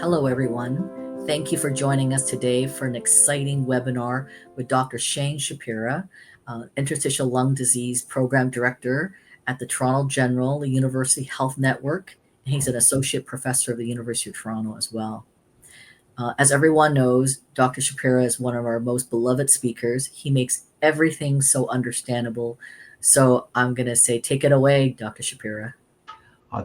Hello, everyone. Thank you for joining us today for an exciting webinar with Dr. Shane Shapera, Interstitial Lung Disease Program Director at the Toronto General University Health Network. And he's an associate professor of the University of Toronto as well. As everyone knows, Dr. Shapera is one of our most beloved speakers. He makes everything so understandable. So I'm going to say, take it away, Dr. Shapera.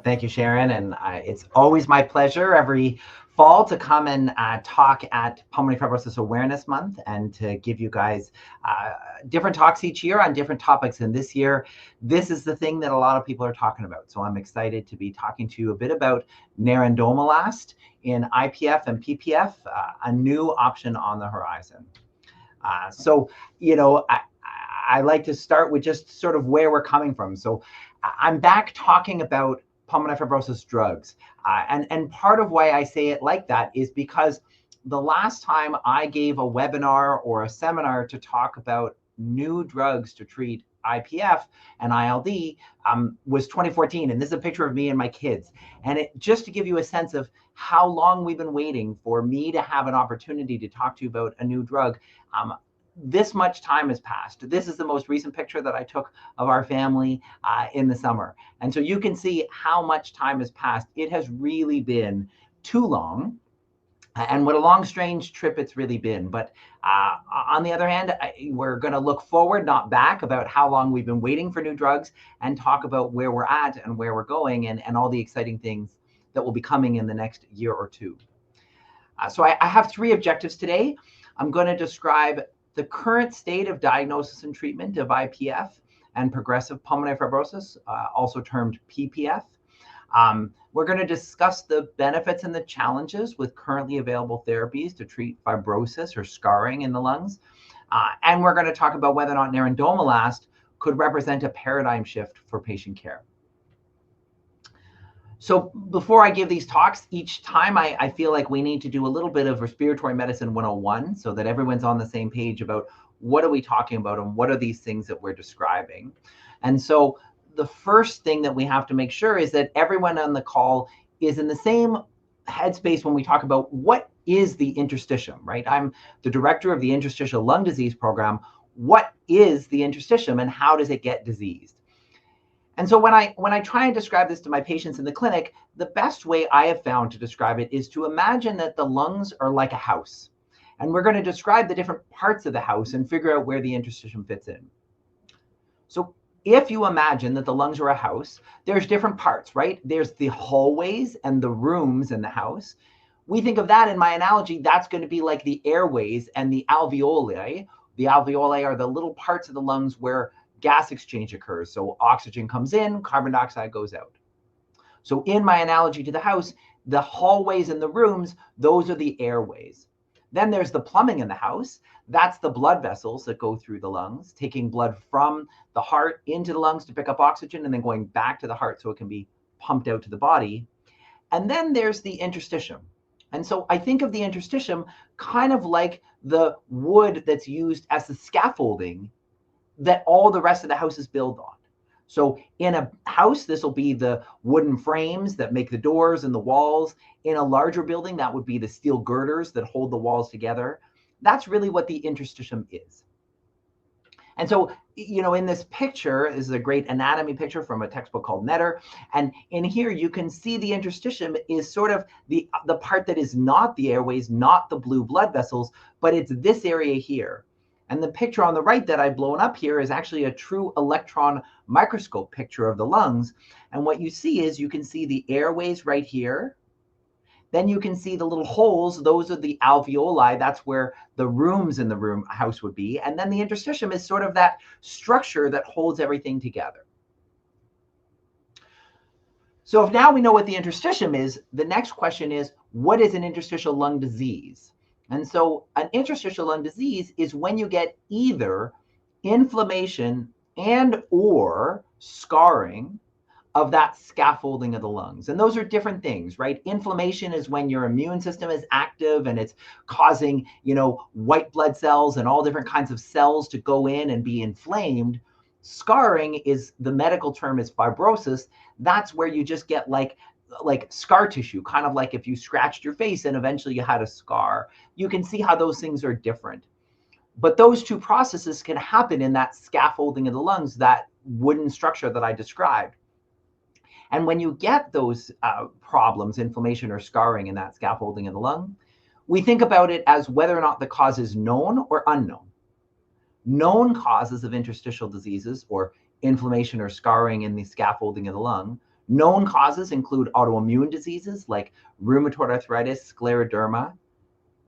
Thank you, Sharon. And it's always my pleasure every fall to come and talk at Pulmonary Fibrosis Awareness Month and to give you guys different talks each year on different topics. And this year, this is the thing that a lot of people are talking about. So I'm excited to be talking to you a bit about Nerandomilast in IPF and PPF, a new option on the horizon. I like to start with just sort of where we're coming from. So I'm back talking about pulmonary fibrosis drugs. And part of why I say it like that is because the last time I gave a webinar or a seminar to talk about new drugs to treat IPF and ILD was 2014. And this is a picture of me and my kids. And just to give you a sense of how long we've been waiting for me to have an opportunity to talk to you about a new drug, this much time has passed. This is the most recent picture that I took of our family in the summer. And so you can see how much time has passed. It has really been too long. And what a long, strange trip it's really been. But on the other hand, we're going to look forward, not back, about how long we've been waiting for new drugs and talk about where we're at and where we're going and all the exciting things that will be coming in the next year or two. So I have three objectives today. I'm going to describe the current state of diagnosis and treatment of IPF and progressive pulmonary fibrosis, also termed PPF. We're going to discuss the benefits and the challenges with currently available therapies to treat fibrosis or scarring in the lungs. And we're going to talk about whether or not nerandomilast could represent a paradigm shift for patient care. So before I give these talks, each time I feel like we need to do a little bit of respiratory medicine 101 so that everyone's on the same page about what are we talking about and what are these things that we're describing. And so the first thing that we have to make sure is that everyone on the call is in the same headspace when we talk about what is the interstitium, right? I'm the director of the Interstitial Lung Disease Program. What is the interstitium and how does it get diseased? And so when I try and describe this to my patients in the clinic, the best way I have found to describe it is to imagine that the lungs are like a house. And we're going to describe the different parts of the house and figure out where the interstitium fits in. So if you imagine that the lungs are a house, there's different parts, right? There's the hallways and the rooms in the house. We think of that in my analogy, that's going to be like the airways and the alveoli. The alveoli are the little parts of the lungs where gas exchange occurs. So oxygen comes in, carbon dioxide goes out. So in my analogy to the house, the hallways and the rooms, those are the airways. Then there's the plumbing in the house. That's the blood vessels that go through the lungs, taking blood from the heart into the lungs to pick up oxygen and then going back to the heart so it can be pumped out to the body. And then there's the interstitium. And so I think of the interstitium kind of like the wood that's used as the scaffolding that all the rest of the house is built on. So in a house, this will be the wooden frames that make the doors and the walls. In a larger building, that would be the steel girders that hold the walls together. That's really what the interstitium is. And so, in this picture, this is a great anatomy picture from a textbook called Netter. And in here, you can see the interstitium is sort of the part that is not the airways, not the blue blood vessels, but it's this area here. And the picture on the right that I've blown up here is actually a true electron microscope picture of the lungs. And what you see is you can see the airways right here. Then you can see the little holes. Those are the alveoli. That's where the rooms in the house would be. And then the interstitium is sort of that structure that holds everything together. So if now we know what the interstitium is, the next question is, what is an interstitial lung disease? And so an interstitial lung disease is when you get either inflammation and or scarring of that scaffolding of the lungs. And those are different things, right? Inflammation is when your immune system is active and it's causing, white blood cells and all different kinds of cells to go in and be inflamed. Scarring is, the medical term is fibrosis. That's where you just get like like scar tissue, kind of like if you scratched your face and eventually you had a scar. You can see how those things are different. But those two processes can happen in that scaffolding of the lungs, that wooden structure that I described. And when you get those problems, inflammation or scarring in that scaffolding of the lung, we think about it as whether or not the cause is known or unknown. Known causes of interstitial diseases or inflammation or scarring in the scaffolding of the lung, known causes include autoimmune diseases like rheumatoid arthritis, scleroderma,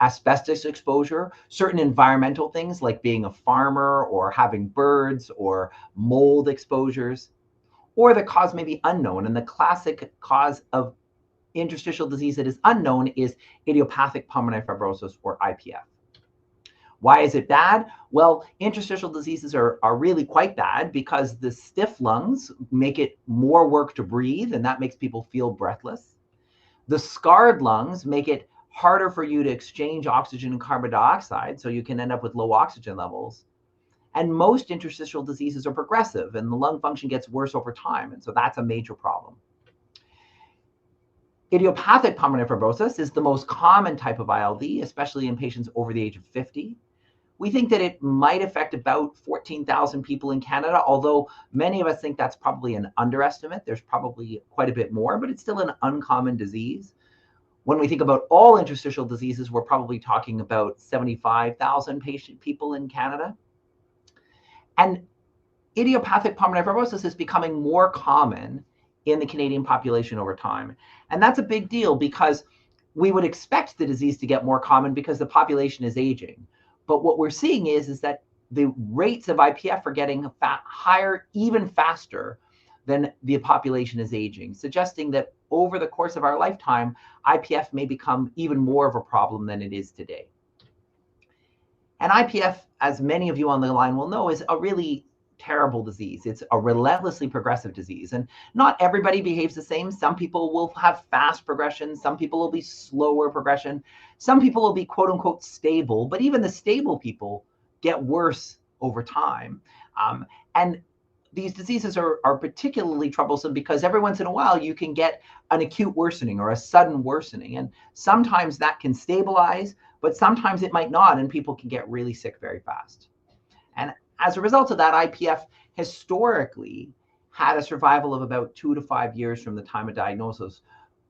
asbestos exposure, certain environmental things like being a farmer or having birds or mold exposures, or the cause may be unknown. And the classic cause of interstitial disease that is unknown is idiopathic pulmonary fibrosis or IPF. Why is it bad? Well, interstitial diseases are really quite bad because the stiff lungs make it more work to breathe, and that makes people feel breathless. The scarred lungs make it harder for you to exchange oxygen and carbon dioxide, so you can end up with low oxygen levels. And most interstitial diseases are progressive, and the lung function gets worse over time, and so that's a major problem. Idiopathic pulmonary fibrosis is the most common type of ILD, especially in patients over the age of 50. We think that it might affect about 14,000 people in Canada, although many of us think that's probably an underestimate. There's probably quite a bit more, but it's still an uncommon disease. When we think about all interstitial diseases, we're probably talking about 75,000 people in Canada. And idiopathic pulmonary fibrosis is becoming more common in the Canadian population over time. And that's a big deal because we would expect the disease to get more common because the population is aging. But what we're seeing is that the rates of IPF are getting higher even faster than the population is aging, suggesting that over the course of our lifetime, IPF may become even more of a problem than it is today. And IPF, as many of you on the line will know, is a really terrible disease. It's a relentlessly progressive disease. And not everybody behaves the same. Some people will have fast progression. Some people will be slower progression. Some people will be quote unquote stable, but even the stable people get worse over time. And these diseases are particularly troublesome because every once in a while you can get an acute worsening or a sudden worsening. And sometimes that can stabilize, but sometimes it might not, and people can get really sick very fast. And as a result of that, IPF historically had a survival of about 2 to 5 years from the time of diagnosis,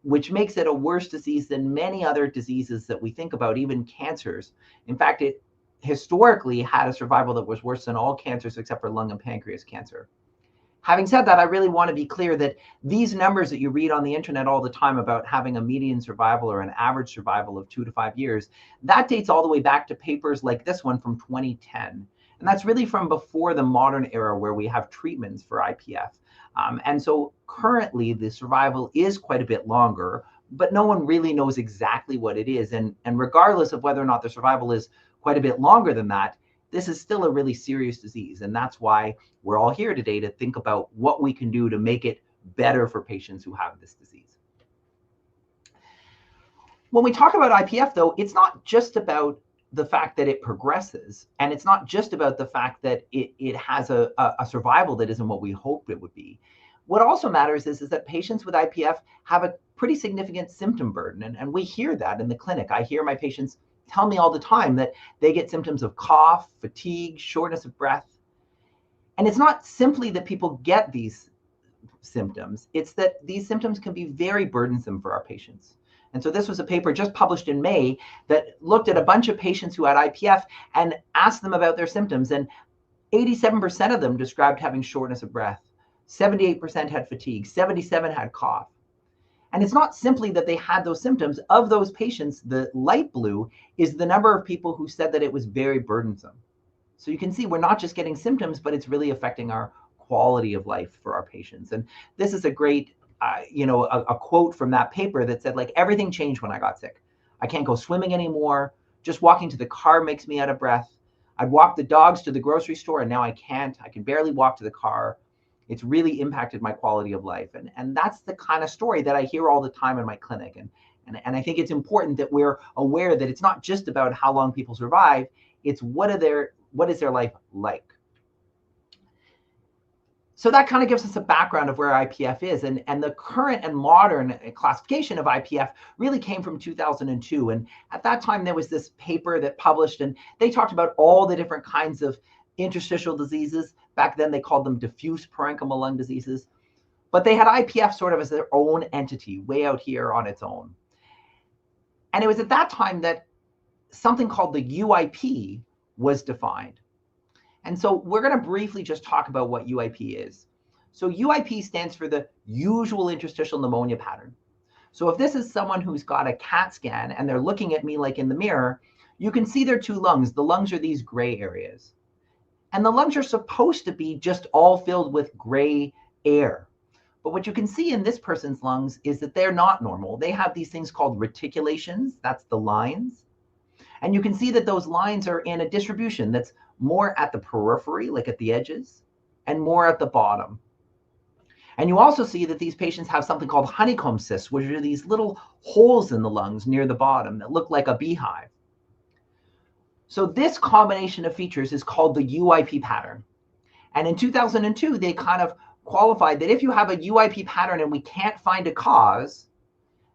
which makes it a worse disease than many other diseases that we think about, even cancers. In fact, it historically had a survival that was worse than all cancers except for lung and pancreas cancer. Having said that, I really want to be clear that these numbers that you read on the internet all the time about having a median survival or an average survival of 2 to 5 years, that dates all the way back to papers like this one from 2010. And that's really from before the modern era where we have treatments for IPF. And so currently the survival is quite a bit longer, but no one really knows exactly what it is. And regardless of whether or not the survival is quite a bit longer than that, this is still a really serious disease. And that's why we're all here today to think about what we can do to make it better for patients who have this disease. When we talk about IPF, though, it's not just about the fact that it progresses, and it's not just about the fact that it has a survival that isn't what we hoped it would be. What also matters is that patients with IPF have a pretty significant symptom burden, and we hear that in the clinic. I hear my patients tell me all the time that they get symptoms of cough, fatigue, shortness of breath. And it's not simply that people get these symptoms, it's that these symptoms can be very burdensome for our patients. And so this was a paper just published in May that looked at a bunch of patients who had IPF and asked them about their symptoms. And 87% of them described having shortness of breath. 78% had fatigue. 77% had cough. And it's not simply that they had those symptoms. Of those patients, the light blue is the number of people who said that it was very burdensome. So you can see we're not just getting symptoms, but it's really affecting our quality of life for our patients. And this is a great a quote from that paper that said, like, everything changed when I got sick. I can't go swimming anymore. Just walking to the car makes me out of breath. I'd walk the dogs to the grocery store and now I can't. I can barely walk to the car. It's really impacted my quality of life. And that's the kind of story that I hear all the time in my clinic. And I think it's important that we're aware that it's not just about how long people survive. It's what is their life like? So that kind of gives us a background of where IPF is. And the current and modern classification of IPF really came from 2002. And at that time, there was this paper that published, and they talked about all the different kinds of interstitial diseases. Back then, they called them diffuse parenchymal lung diseases. But they had IPF sort of as their own entity, way out here on its own. And it was at that time that something called the UIP was defined. And so we're going to briefly just talk about what UIP is. So UIP stands for the usual interstitial pneumonia pattern. So if this is someone who's got a CAT scan and they're looking at me like in the mirror, you can see their two lungs. The lungs are these gray areas. And the lungs are supposed to be just all filled with gray air. But what you can see in this person's lungs is that they're not normal. They have these things called reticulations. That's the lines. And you can see that those lines are in a distribution that's more at the periphery, like at the edges, and more at the bottom. And you also see that these patients have something called honeycomb cysts, which are these little holes in the lungs near the bottom that look like a beehive. So this combination of features is called the UIP pattern. And in 2002, they kind of qualified that if you have a UIP pattern and we can't find a cause,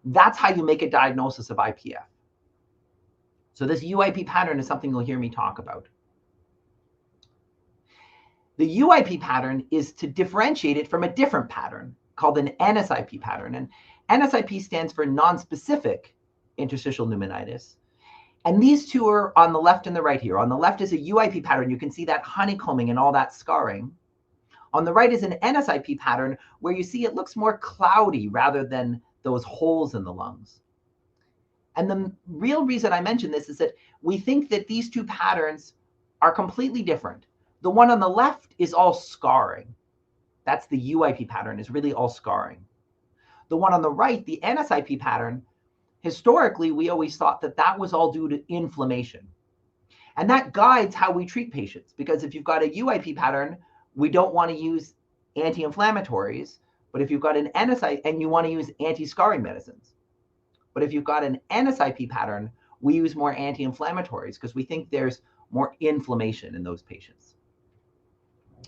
that's how you make a diagnosis of IPF. So this UIP pattern is something you'll hear me talk about. The UIP pattern is to differentiate it from a different pattern called an NSIP pattern. And NSIP stands for nonspecific interstitial pneumonitis. And these two are on the left and the right here. On the left is a UIP pattern. You can see that honeycombing and all that scarring. On the right is an NSIP pattern where you see it looks more cloudy rather than those holes in the lungs. And the real reason I mention this is that we think that these two patterns are completely different. The one on the left is all scarring. That's the UIP pattern, is really all scarring. The one on the right, the NSIP pattern, historically, we always thought that that was all due to inflammation. And that guides how we treat patients, because if you've got a UIP pattern, we don't want to use anti-inflammatories, but if you've got an NSIP, and you want to use anti-scarring medicines. But if you've got an NSIP pattern, we use more anti-inflammatories because we think there's more inflammation in those patients.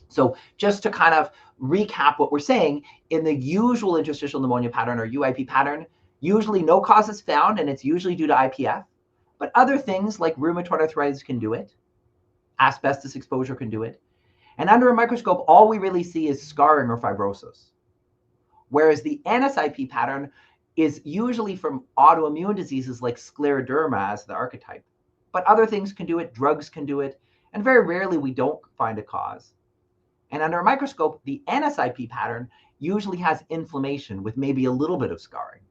So just to kind of recap what we're saying, in the usual interstitial pneumonia pattern or UIP pattern, usually no cause is found, and it's usually due to IPF. But other things like rheumatoid arthritis can do it. Asbestos exposure can do it. And under a microscope, all we really see is scarring or fibrosis. Whereas the NSIP pattern is usually from autoimmune diseases like scleroderma as the archetype. But other things can do it, drugs can do it, and very rarely we don't find a cause. And under a microscope, the NSIP pattern usually has inflammation with maybe a little bit of scarring.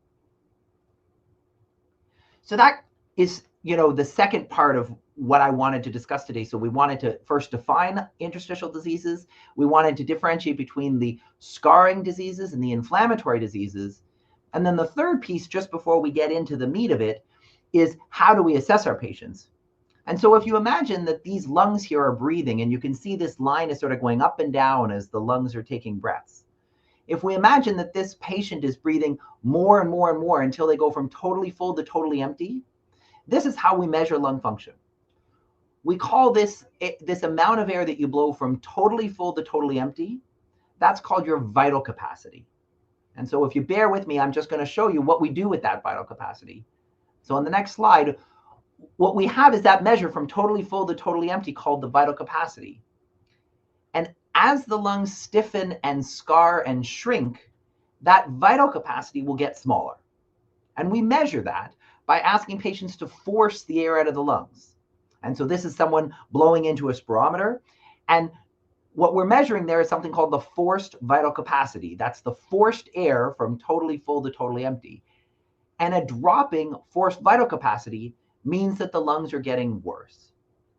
So that is, the second part of what I wanted to discuss today. So we wanted to first define interstitial diseases. We wanted to differentiate between the scarring diseases and the inflammatory diseases. And then the third piece, just before we get into the meat of it, is how do we assess our patients? And so if you imagine that these lungs here are breathing, and you can see this line is sort of going up and down as the lungs are taking breaths. If we imagine that this patient is breathing more and more and more until they go from totally full to totally empty, this is how we measure lung function. We call this amount of air that you blow from totally full to totally empty, that's called your vital capacity. And so if you bear with me, I'm just going to show you what we do with that vital capacity. So on the next slide, what we have is that measure from totally full to totally empty called the vital capacity. And as the lungs stiffen and scar and shrink, that vital capacity will get smaller. And we measure that by asking patients to force the air out of the lungs. And so this is someone blowing into a spirometer. And what we're measuring there is something called the forced vital capacity. That's the forced air from totally full to totally empty. And a dropping forced vital capacity means that the lungs are getting worse.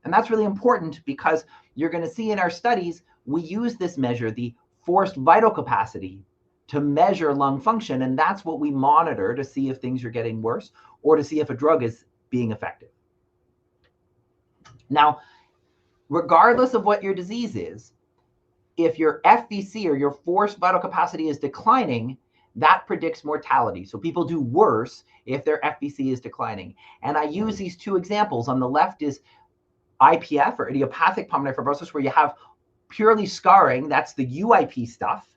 And that's really important because you're going to see in our studies, we use this measure, the forced vital capacity, to measure lung function. And that's what we monitor to see if things are getting worse or to see if a drug is being effective. Now, regardless of what your disease is, if your FVC or your forced vital capacity is declining, that predicts mortality. So people do worse if their FVC is declining. And I use these two examples. On the left is IPF or idiopathic pulmonary fibrosis, where you have purely scarring, that's the UIP stuff.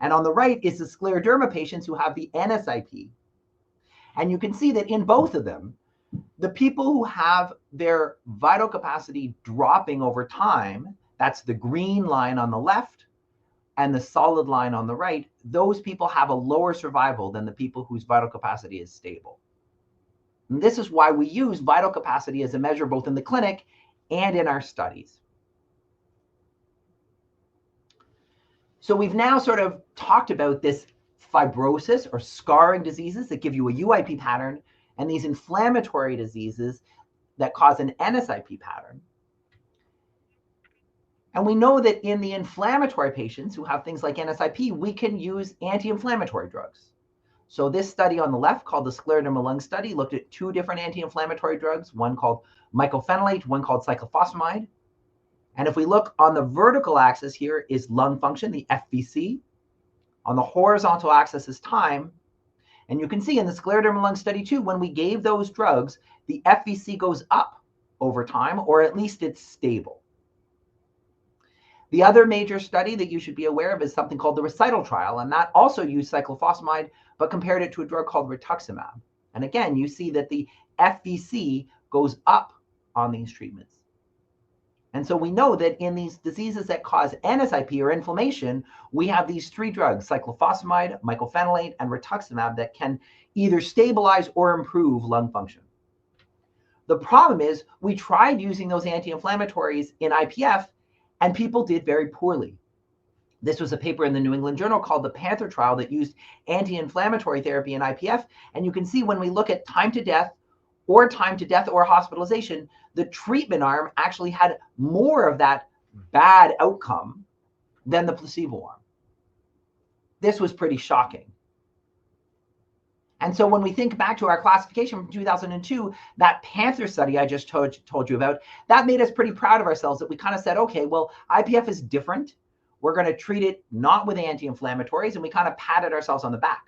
And on the right is the scleroderma patients who have the NSIP. And you can see that in both of them, the people who have their vital capacity dropping over time, that's the green line on the left and the solid line on the right, those people have a lower survival than the people whose vital capacity is stable. And this is why we use vital capacity as a measure both in the clinic and in our studies. So we've now sort of talked about this fibrosis or scarring diseases that give you a UIP pattern and these inflammatory diseases that cause an NSIP pattern. And we know that in the inflammatory patients who have things like NSIP, we can use anti-inflammatory drugs. So this study on the left, called the scleroderma lung study, looked at 2 different anti-inflammatory drugs, one called mycophenolate, one called cyclophosphamide. And if we look on the vertical axis here is lung function, the FVC. On the horizontal axis is time. And you can see in the scleroderma lung study too, when we gave those drugs, the FVC goes up over time, or at least it's stable. The other major study that you should be aware of is something called the recital trial, and that also used cyclophosphamide, but compared it to a drug called rituximab. And again, you see that the FVC goes up on these treatments. And so we know that in these diseases that cause NSIP or inflammation, we have these 3 drugs, cyclophosphamide, mycophenolate, and rituximab, that can either stabilize or improve lung function. The problem is we tried using those anti-inflammatories in IPF, and people did very poorly. This was a paper in the New England Journal called the Panther trial that used anti-inflammatory therapy in IPF. And you can see when we look at time to death or hospitalization, the treatment arm actually had more of that bad outcome than the placebo arm. This was pretty shocking. And so when we think back to our classification from 2002, that Panther study I just told you about, that made us pretty proud of ourselves, that we kind of said, okay, well, IPF is different. We're going to treat it not with anti-inflammatories, and we kind of patted ourselves on the back.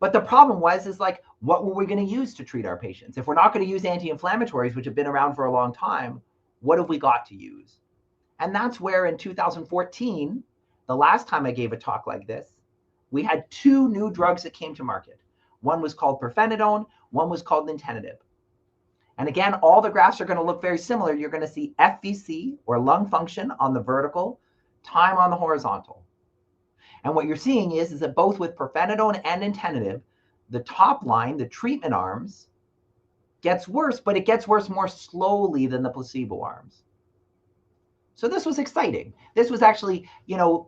But the problem is like, what were we going to use to treat our patients? If we're not going to use anti-inflammatories, which have been around for a long time, what have we got to use? And that's where in 2014, the last time I gave a talk like this, we had 2 new drugs that came to market. One was called pirfenidone, one was called nintedanib. And again, all the graphs are going to look very similar. You're going to see FVC, or lung function, on the vertical, time on the horizontal. And what you're seeing is that both with pirfenidone and nintedanib, the top line, the treatment arms, gets worse, but it gets worse more slowly than the placebo arms. So this was exciting. This was actually,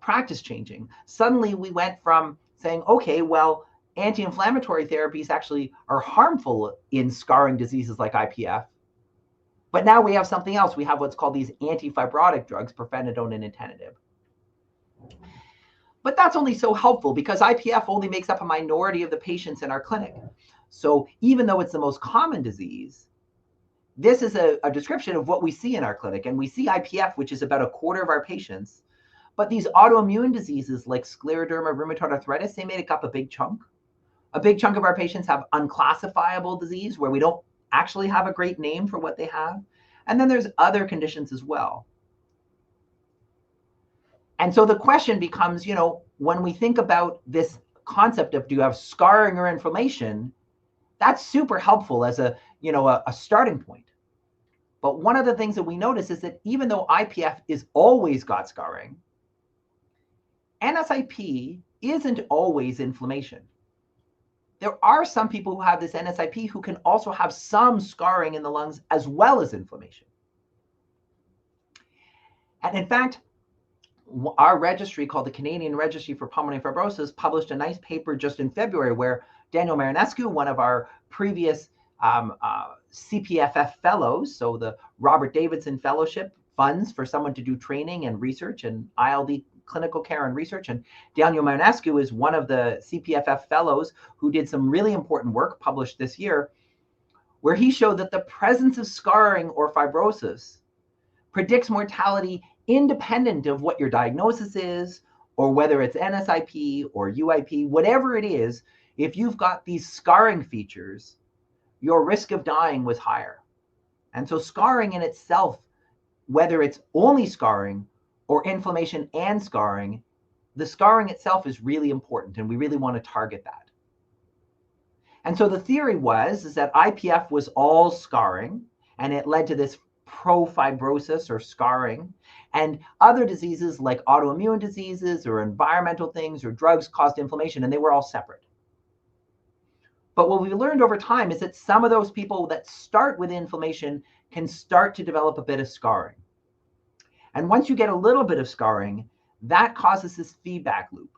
practice changing. Suddenly we went from saying, okay, well, anti-inflammatory therapies actually are harmful in scarring diseases like IPF. But now we have something else. We have what's called these antifibrotic drugs, pirfenidone and nintedanib. But that's only so helpful because IPF only makes up a minority of the patients in our clinic. So even though it's the most common disease, this is a description of what we see in our clinic. And we see IPF, which is about a quarter of our patients. But these autoimmune diseases like scleroderma, rheumatoid arthritis, they make up a big chunk. A big chunk of our patients have unclassifiable disease where we don't actually have a great name for what they have. And then there's other conditions as well. And so the question becomes, when we think about this concept of do you have scarring or inflammation, that's super helpful as a starting point. But one of the things that we notice is that even though IPF is always got scarring, NSIP isn't always inflammation. There are some people who have this NSIP who can also have some scarring in the lungs as well as inflammation. And in fact, our registry called the Canadian Registry for Pulmonary Fibrosis published a nice paper just in February where Daniel Marinescu, one of our previous CPFF fellows, so the Robert Davidson Fellowship funds for someone to do training and research and ILD clinical care and research. And Daniel Marinescu is one of the CPFF fellows who did some really important work published this year, where he showed that the presence of scarring or fibrosis predicts mortality independent of what your diagnosis is, or whether it's NSIP or UIP, whatever it is. If you've got these scarring features, your risk of dying was higher. And so scarring in itself whether it's only scarring or inflammation and scarring, the scarring itself is really important, and we really want to target that. And so the theory is that IPF was all scarring, and it led to this pro-fibrosis or scarring, and other diseases like autoimmune diseases or environmental things or drugs caused inflammation, and they were all separate. But what we learned over time is that some of those people that start with inflammation can start to develop a bit of scarring. And once you get a little bit of scarring, that causes this feedback loop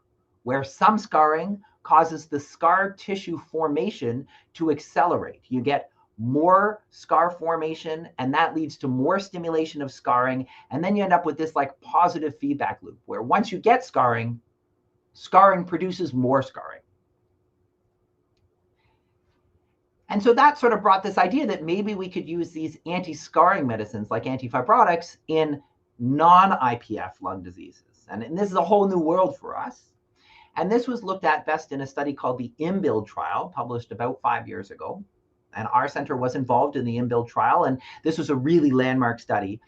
where some scarring causes the scar tissue formation to accelerate. You get more scar formation, and that leads to more stimulation of scarring. And then you end up with this like positive feedback loop where once you get scarring, scarring produces more scarring. And so that sort of brought this idea that maybe we could use these anti-scarring medicines like antifibrotics in non-IPF lung diseases. And this is a whole new world for us. And this was looked at best in a study called the INBUILD trial, published about 5 years ago. And our center was involved in the INBUILD trial, and this was a really landmark study.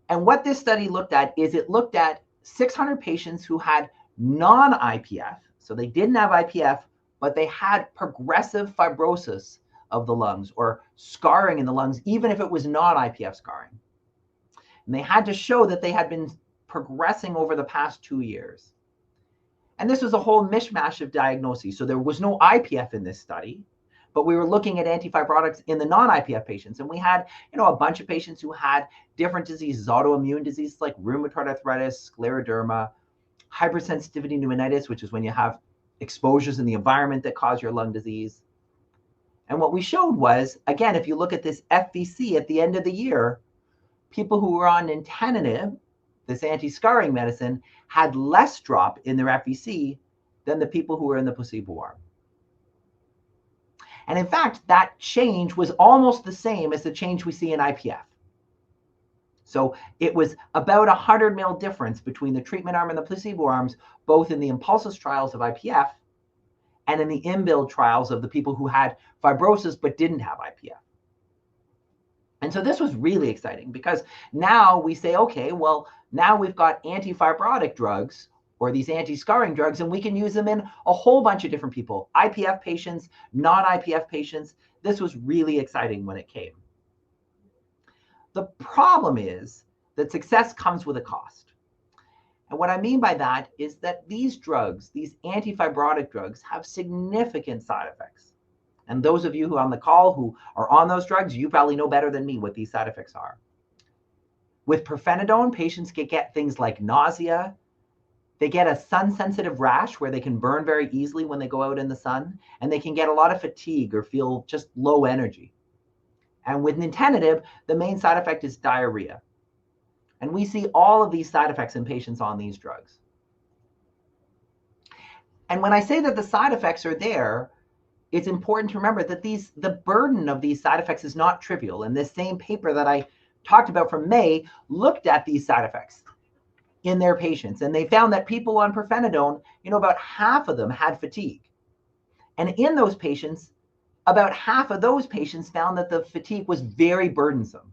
And what this study looked at is it looked at 600 patients who had non-IPF, so they didn't have IPF, but they had progressive fibrosis of the lungs or scarring in the lungs, even if it was non-IPF scarring. And they had to show that they had been progressing over the past 2 years. And this was a whole mishmash of diagnoses. So there was no IPF in this study, but we were looking at antifibrotics in the non-IPF patients. And we had, a bunch of patients who had different diseases, autoimmune diseases like rheumatoid arthritis, scleroderma, hypersensitivity pneumonitis, which is when you have exposures in the environment that cause your lung disease. And what we showed was, again, if you look at this FVC at the end of the year, people who were on nintedanib, this anti-scarring medicine, had less drop in their FVC than the people who were in the placebo arm. And in fact, that change was almost the same as the change we see in IPF. So it was about 100 ml difference between the treatment arm and the placebo arms, both in the INPULSIS trials of IPF and in the INBUILD trials of the people who had fibrosis but didn't have IPF. And so this was really exciting because now we say, okay, well, now we've got antifibrotic drugs or these anti-scarring drugs, and we can use them in a whole bunch of different people, IPF patients, non-IPF patients. This was really exciting when it came. The problem is that success comes with a cost. And what I mean by that is that these drugs, these antifibrotic drugs, have significant side effects. And those of you who are on the call who are on those drugs, you probably know better than me what these side effects are. With pirfenidone, patients can get things like nausea. They get a sun-sensitive rash where they can burn very easily when they go out in the sun, and they can get a lot of fatigue or feel just low energy. And with nintedanib, the main side effect is diarrhea. And we see all of these side effects in patients on these drugs. And when I say that the side effects are there, it's important to remember that the burden of these side effects is not trivial. And this same paper that I talked about from May looked at these side effects in their patients. And they found that people on pirfenidone, about half of them had fatigue. And in those patients, about half of those patients found that the fatigue was very burdensome.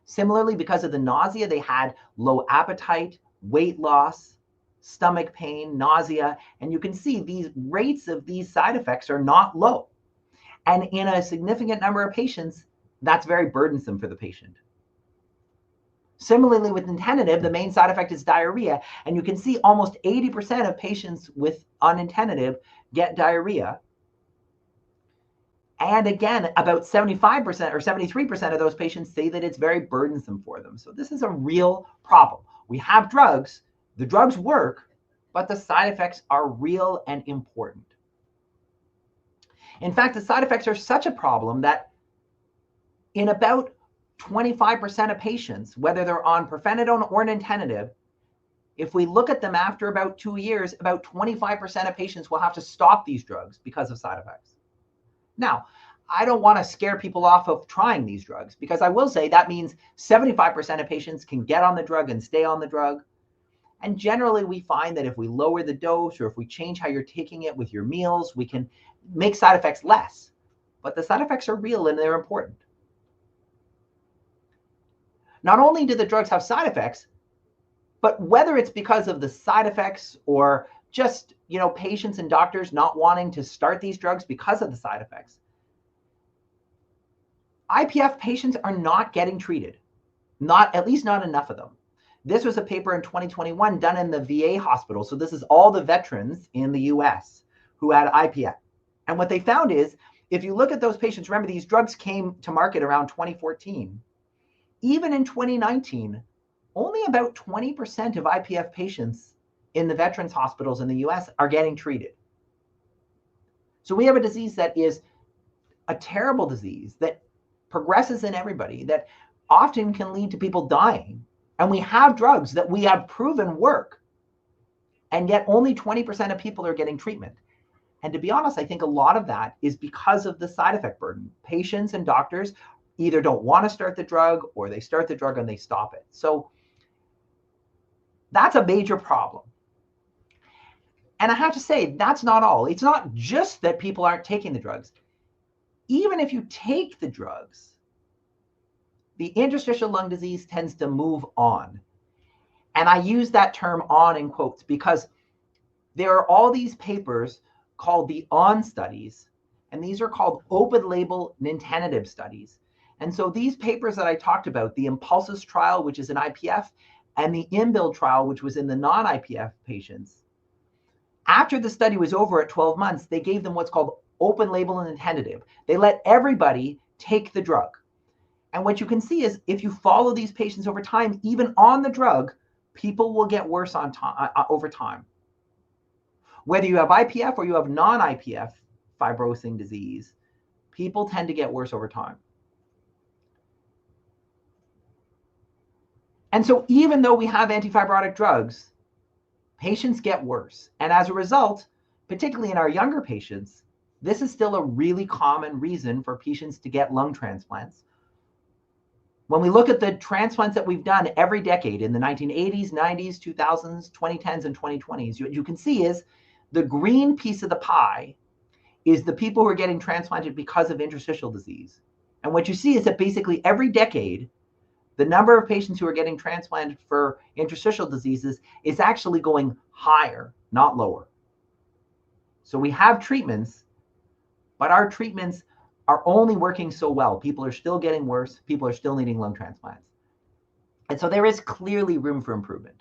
Similarly, because of the nausea, they had low appetite, weight loss, stomach pain, nausea, and you can see these rates of these side effects are not low. And in a significant number of patients, that's very burdensome for the patient. Similarly, with nintedanib, the main side effect is diarrhea, and you can see almost 80% of patients on nintedanib get diarrhea. And again, about 75% or 73% of those patients say that it's very burdensome for them. So this is a real problem. We have drugs, the drugs work, but the side effects are real and important. In fact, the side effects are such a problem that in about 25% of patients, whether they're on pirfenidone or nintedanib, if we look at them after about 2 years, about 25% of patients will have to stop these drugs because of side effects. Now, I don't want to scare people off of trying these drugs because I will say that means 75% of patients can get on the drug and stay on the drug. And generally, we find that if we lower the dose or if we change how you're taking it with your meals, we can make side effects less. But the side effects are real and they're important. not only do the drugs have side effects, but whether it's because of the side effects or just, patients and doctors not wanting to start these drugs because of the side effects, IPF patients are not getting treated. At least not enough of them. This was a paper in 2021 done in the VA hospital. So this is all the veterans in the US who had IPF. And what they found is, if you look at those patients, remember these drugs came to market around 2014. Even in 2019, only about 20% of IPF patients in the veterans hospitals in the US are getting treated. So we have a disease that is a terrible disease that progresses in everybody, that often can lead to people dying. And we have drugs that we have proven work. And yet only 20% of people are getting treatment. And to be honest, I think a lot of that is because of the side effect burden. Patients and doctors either don't want to start the drug, or they start the drug and they stop it. So that's a major problem. And I have to say, that's not all. It's not just that people aren't taking the drugs. Even if you take the drugs, the interstitial lung disease tends to move on. And I use that term "on" in quotes because there are all these papers called the ON studies, and these are called open label nintedanib studies. And so these papers that I talked about, the Impulsus trial, which is in IPF, and the INBUILD trial, which was in the non-IPF patients, after the study was over at 12 months, they gave them what's called open label nintedanib. They let everybody take the drug. And what you can see is if you follow these patients over time, even on the drug, people will get worse over time. Whether you have IPF or you have non-IPF fibrosing disease, people tend to get worse over time. And so even though we have antifibrotic drugs, patients get worse. And as a result, particularly in our younger patients, this is still a really common reason for patients to get lung transplants. When we look at the transplants that we've done every decade in the 1980s, 90s, 2000s, 2010s, and 2020s, what you can see is the green piece of the pie is the people who are getting transplanted because of interstitial disease. And what you see is that basically every decade, the number of patients who are getting transplanted for interstitial diseases is actually going higher, not lower. So we have treatments, but our treatments are only working so well. People are still getting worse. People are still needing lung transplants. And so there is clearly room for improvement.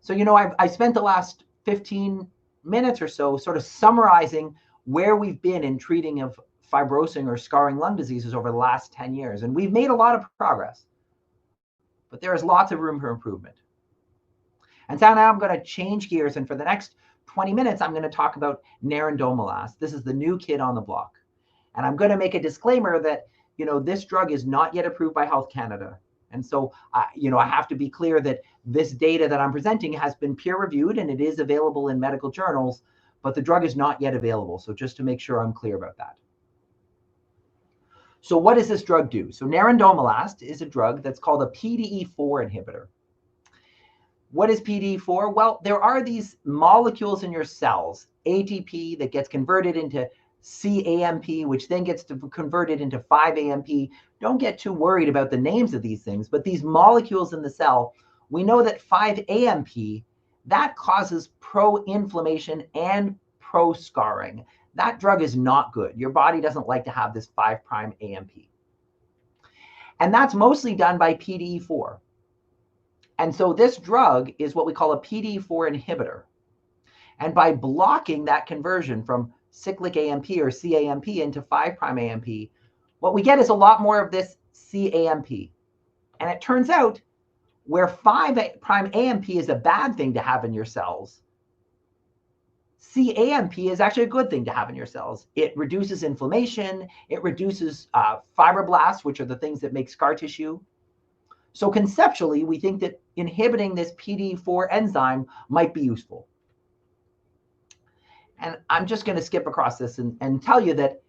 So, I spent the last 15 minutes or so sort of summarizing where we've been in treating of fibrosing or scarring lung diseases over the last 10 years. And we've made a lot of progress, but there is lots of room for improvement. And so now I'm going to change gears. And for the next 20 minutes, I'm going to talk about Nerandomilast. This is the new kid on the block. And I'm going to make a disclaimer that, this drug is not yet approved by Health Canada. And so, I have to be clear that this data that I'm presenting has been peer reviewed and it is available in medical journals, but the drug is not yet available. So just to make sure I'm clear about that. So what does this drug do? So Nerandomilast is a drug that's called a PDE4 inhibitor. What is PDE4? Well, there are these molecules in your cells, ATP that gets converted into CAMP, which then gets converted into 5-AMP. Don't get too worried about the names of these things, but these molecules in the cell, we know that 5-AMP, that causes pro-inflammation and pro-scarring. That drug is not good. Your body doesn't like to have this 5'-AMP. And that's mostly done by PDE4. And so this drug is what we call a PDE4 inhibitor. And by blocking that conversion from cyclic AMP or CAMP into 5'-AMP, what we get is a lot more of this CAMP. And it turns out where 5'-AMP is a bad thing to have in your cells, CAMP is actually a good thing to have in your cells. It reduces inflammation. It reduces fibroblasts, which are the things that make scar tissue. So conceptually, we think that inhibiting this PDE4 enzyme might be useful. And I'm just going to skip across this and tell you that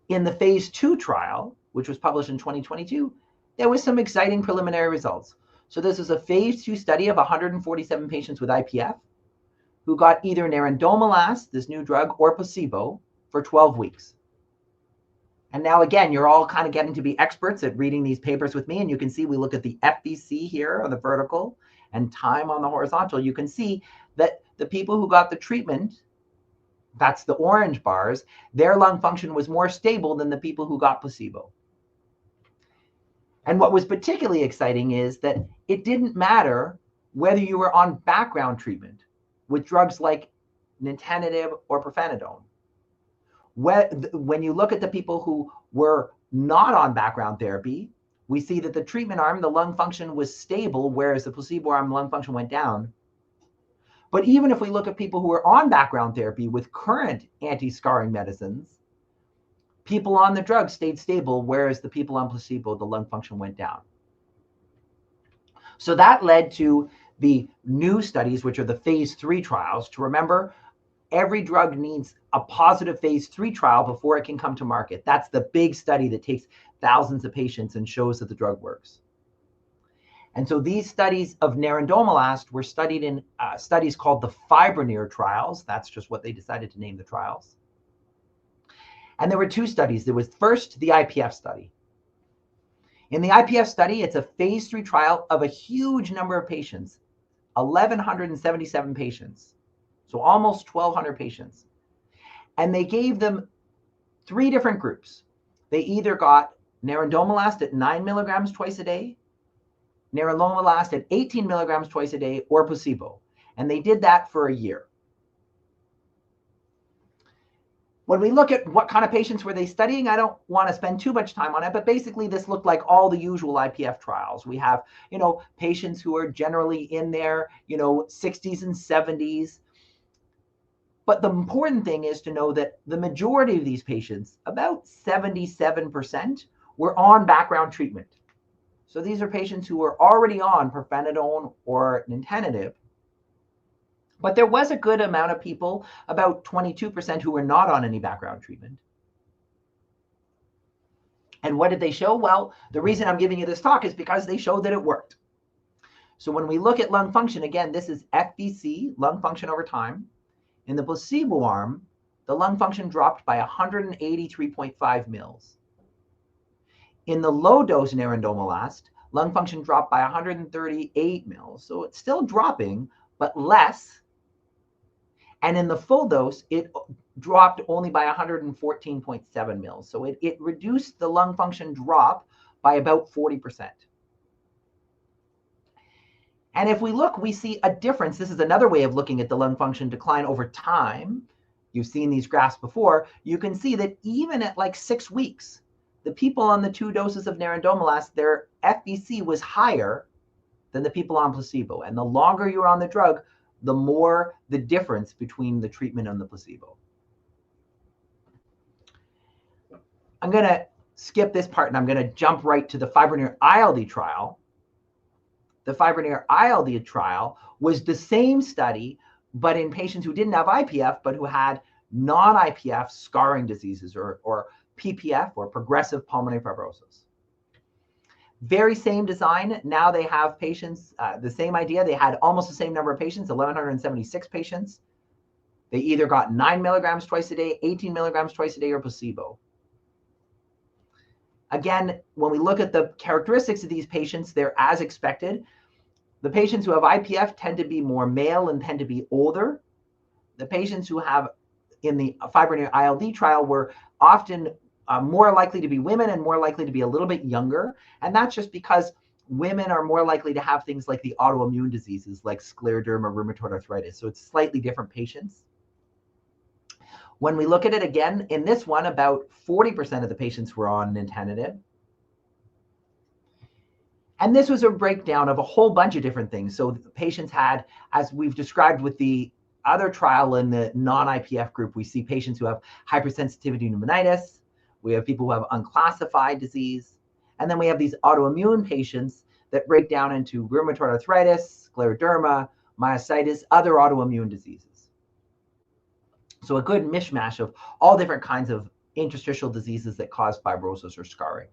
in the phase 2 trial, which was published in 2022, there was some exciting preliminary results. So this is a phase 2 study of 147 patients with IPF who got either Nerandomilast, this new drug, or placebo for 12 weeks. And now again, you're all kind of getting to be experts at reading these papers with me. And you can see we look at the FVC here on the vertical and time on the horizontal. You can see that the people who got the treatment, that's the orange bars, their lung function was more stable than the people who got placebo. And what was particularly exciting is that it didn't matter whether you were on background treatment with drugs like nintedanib or pirfenidone. When you look at the people who were not on background therapy, we see that the treatment arm, the lung function was stable, whereas the placebo arm, lung function went down. But even if we look at people who are on background therapy with current anti-scarring medicines, people on the drug stayed stable, whereas the people on placebo, the lung function went down. So that led to the new studies, which are the phase 3 trials. To remember, every drug needs a positive phase 3 trial before it can come to market. That's the big study that takes thousands of patients and shows that the drug works. And so these studies of nerandomilast were studied in studies called the FIBRONEER trials. That's just what they decided to name the trials. And there were two studies. There was first the IPF study. In the IPF study, it's a phase 3 trial of a huge number of patients, 1,177 patients. So almost 1,200 patients. And they gave them 3 different groups. They either got nerandomilast at 9 milligrams twice a day, nerandomilast at 18 milligrams twice a day, or placebo. And they did that for a year. When we look at what kind of patients were they studying, I don't want to spend too much time on it, but basically this looked like all the usual IPF trials. We have, patients who are generally in their, 60s and 70s. But the important thing is to know that the majority of these patients, about 77%, were on background treatment. So these are patients who were already on pirfenidone or nintedanib. But there was a good amount of people, about 22%, who were not on any background treatment. And what did they show? Well, the reason I'm giving you this talk is because they showed that it worked. So when we look at lung function, again, this is FVC, lung function over time. In the placebo arm, the lung function dropped by 183.5 mils. In the low dose nerandomilast, lung function dropped by 138 mils. So it's still dropping, but less. And in the full dose, it dropped only by 114.7 mils. So it reduced the lung function drop by about 40%. And if we look, we see a difference. This is another way of looking at the lung function decline over time. You've seen these graphs before. You can see that even at like 6 weeks, the people on the 2 doses of nerandomilast, their FVC was higher than the people on placebo. And the longer you're on the drug, the more the difference between the treatment and the placebo. I'm going to skip this part and I'm going to jump right to the FIBRONEER-ILD trial. The FIBRONEER-ILD trial was the same study, but in patients who didn't have IPF, but who had non-IPF scarring diseases or PPF or progressive pulmonary fibrosis. Very same design. Now they have patients, the same idea. They had almost the same number of patients, 1,176 patients. They either got 9 milligrams twice a day, 18 milligrams twice a day, or placebo. Again, when we look at the characteristics of these patients, they're as expected. The patients who have IPF tend to be more male and tend to be older. The patients who have in the FIBRONEER-ILD trial were often more likely to be women and more likely to be a little bit younger. And that's just because women are more likely to have things like the autoimmune diseases like scleroderma, rheumatoid arthritis. So it's slightly different patients. When we look at it again, in this one, about 40% of the patients were on nintedanib. And this was a breakdown of a whole bunch of different things. So the patients had, as we've described with the other trial in the non-IPF group, we see patients who have hypersensitivity pneumonitis. We have people who have unclassified disease. And then we have these autoimmune patients that break down into rheumatoid arthritis, scleroderma, myositis, other autoimmune diseases. So a good mishmash of all different kinds of interstitial diseases that cause fibrosis or scarring.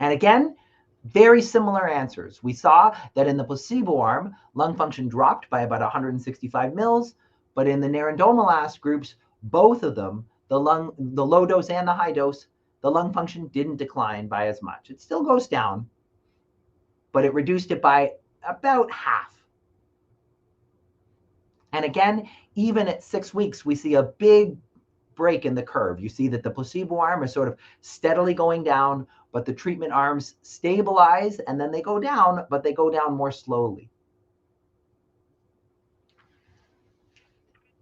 And again, very similar answers. We saw that in the placebo arm, lung function dropped by about 165 mils, but in the nerandomilast groups, both of them, the low dose and the high dose, the lung function didn't decline by as much. It still goes down, but it reduced it by about half. And again, even at 6 weeks, we see a big break in the curve. You see that the placebo arm is sort of steadily going down, but the treatment arms stabilize and then they go down, but they go down more slowly.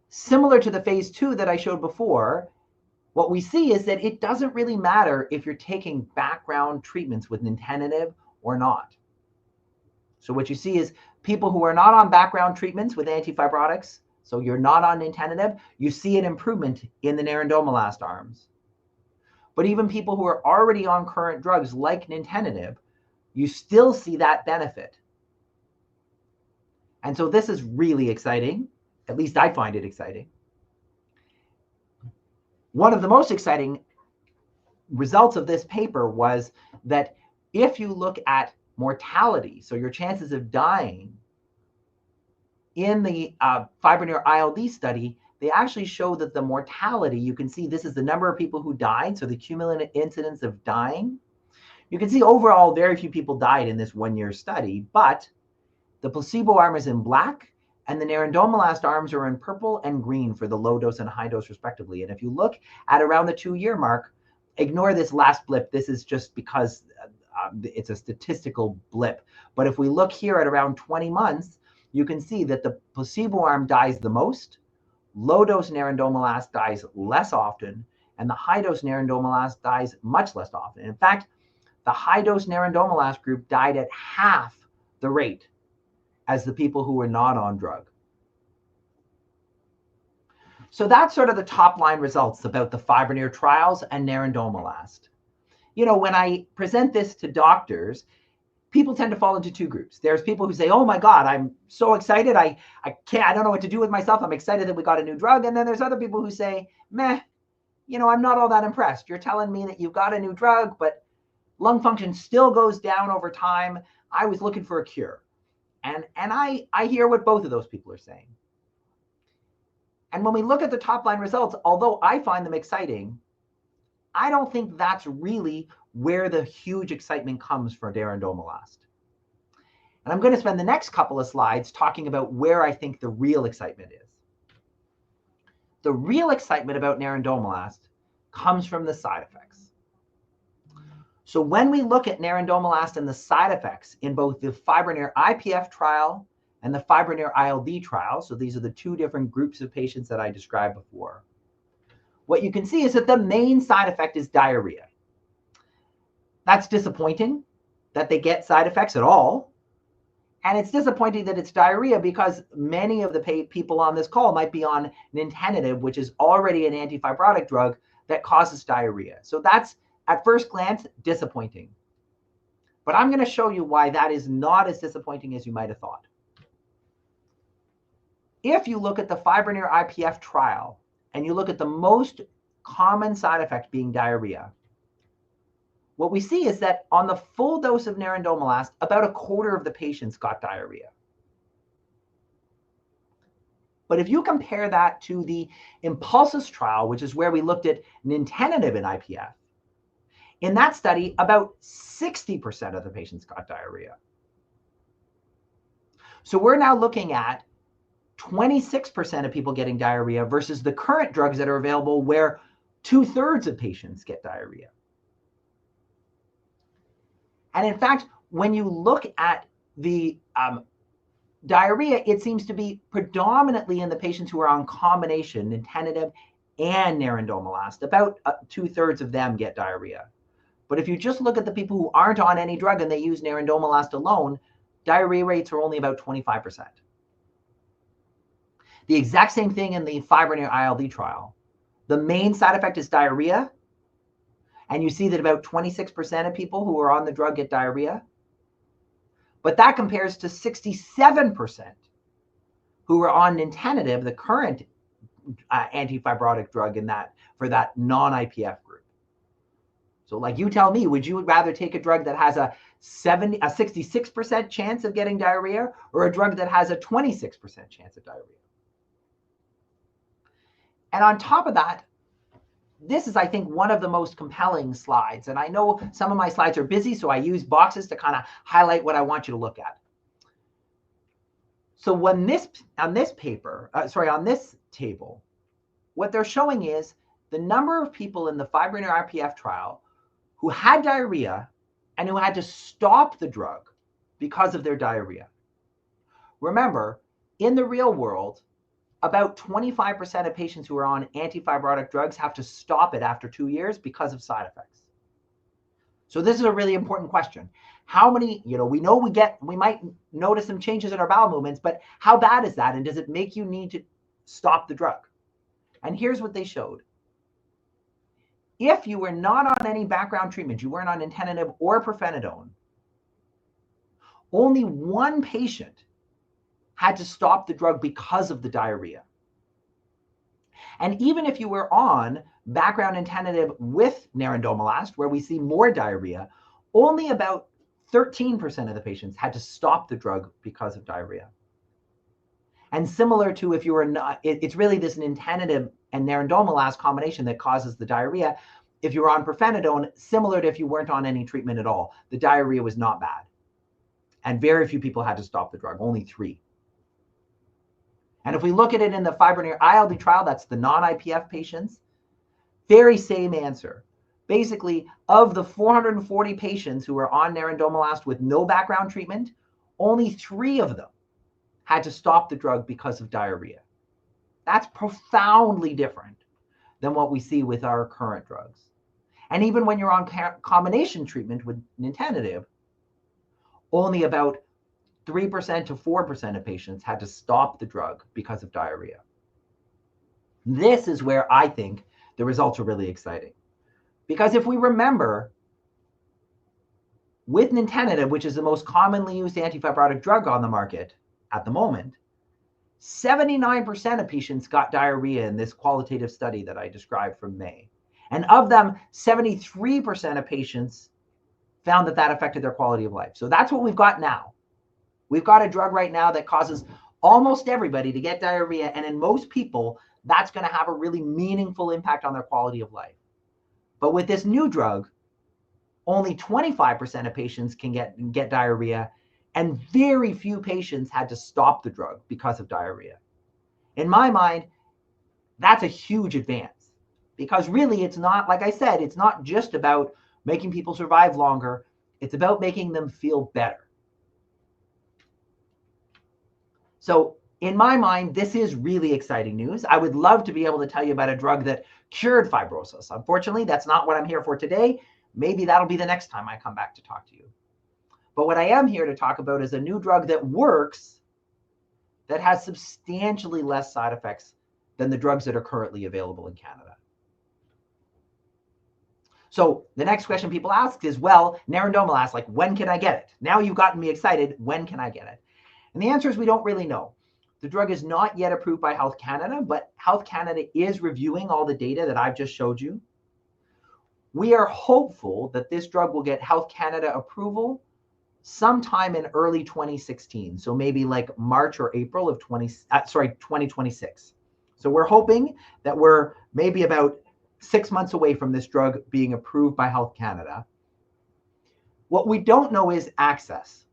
Similar to the phase 2 that I showed before, what we see is that it doesn't really matter if you're taking background treatments with nintedanib or not. So what you see is people who are not on background treatments with antifibrotics, so you're not on nintedanib, you see an improvement in the nerandomilast arms. But even people who are already on current drugs like nintedanib, you still see that benefit. And so this is really exciting. At least I find it exciting. One of the most exciting results of this paper was that if you look at mortality, so your chances of dying, in the FIBRONEER-ILD study, they actually show that the mortality, you can see this is the number of people who died, so the cumulative incidence of dying. You can see overall very few people died in this 1-year study, but the placebo arm is in black and the nerandomilast arms are in purple and green for the low dose and high dose respectively. And if you look at around the 2-year mark, ignore this last blip. This is just because it's a statistical blip. But if we look here at around 20 months, you can see that the placebo arm dies the most, low dose nerandomilast dies less often, and the high dose nerandomilast dies much less often. In fact, the high dose nerandomilast group died at half the rate as the people who were not on drug. So that's sort of the top line results about the FIBRONEER trials and nerandomilast. You know, when I present this to doctors, people tend to fall into 2 groups. There's people who say, oh my God, I'm so excited. I don't know what to do with myself. I'm excited that we got a new drug. And then there's other people who say, meh, you know, I'm not all that impressed. You're telling me that you've got a new drug, but lung function still goes down over time. I was looking for a cure. And I hear what both of those people are saying. And when we look at the top line results, although I find them exciting, I don't think that's really where the huge excitement comes for nerandomilast. And I'm going to spend the next couple of slides talking about where I think the real excitement is. The real excitement about nerandomilast comes from the side effects. So when we look at nerandomilast and the side effects in both the FIBRONEER-IPF trial and the FIBRONEER-ILD trial, so these are the 2 different groups of patients that I described before, what you can see is that the main side effect is diarrhea. That's disappointing that they get side effects at all. And it's disappointing that it's diarrhea because many of the people on this call might be on nintedanib, which is already an antifibrotic drug that causes diarrhea. So that's, at first glance, disappointing. But I'm going to show you why that is not as disappointing as you might have thought. If you look at the FIBRONEER-IPF trial and you look at the most common side effect being diarrhea, what we see is that on the full dose of nerandomilast, about a quarter of the patients got diarrhea. But if you compare that to the INBUILD trial, which is where we looked at nintedanib in IPF, in that study, about 60% of the patients got diarrhea. So we're now looking at 26% of people getting diarrhea versus the current drugs that are available where 2/3 of patients get diarrhea. And in fact, when you look at the diarrhea, it seems to be predominantly in the patients who are on combination nintedanib and nerandomilast. About 2/3 of them get diarrhea. But if you just look at the people who aren't on any drug and they use nerandomilast alone, diarrhea rates are only about 25%. The exact same thing in the FIBRONEER-ILD trial. The main side effect is diarrhea. And you see that about 26% of people who are on the drug get diarrhea. But that compares to 67% who are on nintedanib, the current antifibrotic drug in that for that non-IPF group. So like you tell me, would you rather take a drug that has a 66% chance of getting diarrhea or a drug that has a 26% chance of diarrhea? And on top of that, this is, I think, one of the most compelling slides. And I know some of my slides are busy, so I use boxes to kind of highlight what I want you to look at. So on this table, what they're showing is the number of people in the FIBRONEER-IPF trial who had diarrhea and who had to stop the drug because of their diarrhea. Remember, in the real world, about 25% of patients who are on antifibrotic drugs have to stop it after 2 years because of side effects. So this is a really important question. How many, we know we might notice some changes in our bowel movements, but how bad is that? And does it make you need to stop the drug? And here's what they showed. If you were not on any background treatment, you weren't on nintedanib or pirfenidone, only one patient had to stop the drug because of the diarrhea. And even if you were on background nintedanib with nerandomilast, where we see more diarrhea, only about 13% of the patients had to stop the drug because of diarrhea. And similar to if you were not, it's really this nintedanib and nerandomilast combination that causes the diarrhea. If you were on pirfenidone, similar to if you weren't on any treatment at all, the diarrhea was not bad. And very few people had to stop the drug, only 3. And if we look at it in the FIBRONEER-ILD trial, that's the non-IPF patients, very same answer. Basically, of the 440 patients who were on nerandomilast with no background treatment, only 3 of them had to stop the drug because of diarrhea. That's profoundly different than what we see with our current drugs. And even when you're on combination treatment with nintedanib, only about 3% to 4% of patients had to stop the drug because of diarrhea. This is where I think the results are really exciting. Because if we remember, with nintedanib, which is the most commonly used antifibrotic drug on the market at the moment, 79% of patients got diarrhea in this qualitative study that I described from May. And of them, 73% of patients found that affected their quality of life. So that's what we've got now. We've got a drug right now that causes almost everybody to get diarrhea. And in most people, that's going to have a really meaningful impact on their quality of life. But with this new drug, only 25% of patients can get diarrhea, and very few patients had to stop the drug because of diarrhea. In my mind, that's a huge advance, because really it's not, like I said, it's not just about making people survive longer. It's about making them feel better. So in my mind, this is really exciting news. I would love to be able to tell you about a drug that cured fibrosis. Unfortunately, that's not what I'm here for today. Maybe that'll be the next time I come back to talk to you. But what I am here to talk about is a new drug that works, that has substantially less side effects than the drugs that are currently available in Canada. So the next question people ask is, well, nerandomilast, like, when can I get it? Now you've gotten me excited. When can I get it? And the answer is we don't really know. The drug is not yet approved by Health Canada, but Health Canada is reviewing all the data that I've just showed you. We are hopeful that this drug will get Health Canada approval sometime in early 2016. So maybe like March or April of 2026. So we're hoping that we're maybe about 6 months away from this drug being approved by Health Canada. What we don't know is access.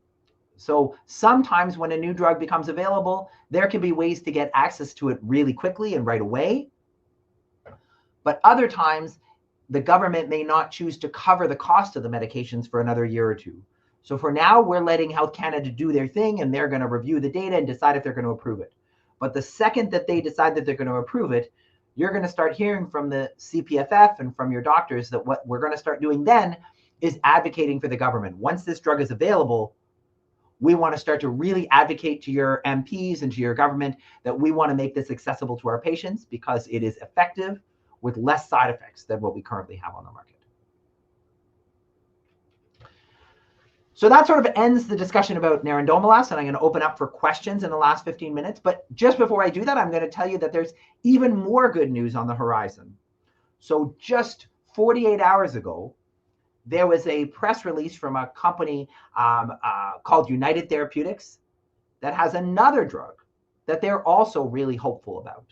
So sometimes when a new drug becomes available, there can be ways to get access to it really quickly and right away. But other times, the government may not choose to cover the cost of the medications for another year or 2. So for now, we're letting Health Canada do their thing, and they're going to review the data and decide if they're going to approve it. But the second that they decide that they're going to approve it, you're going to start hearing from the CPFF and from your doctors that what we're going to start doing then is advocating for the government. Once this drug is available, we want to start to really advocate to your MPs and to your government that we want to make this accessible to our patients because it is effective with less side effects than what we currently have on the market. So that sort of ends the discussion about nerandomilast, and I'm going to open up for questions in the last 15 minutes. But just before I do that, I'm going to tell you that there's even more good news on the horizon. So just 48 hours ago, there was a press release from a company called United Therapeutics that has another drug that they're also really hopeful about.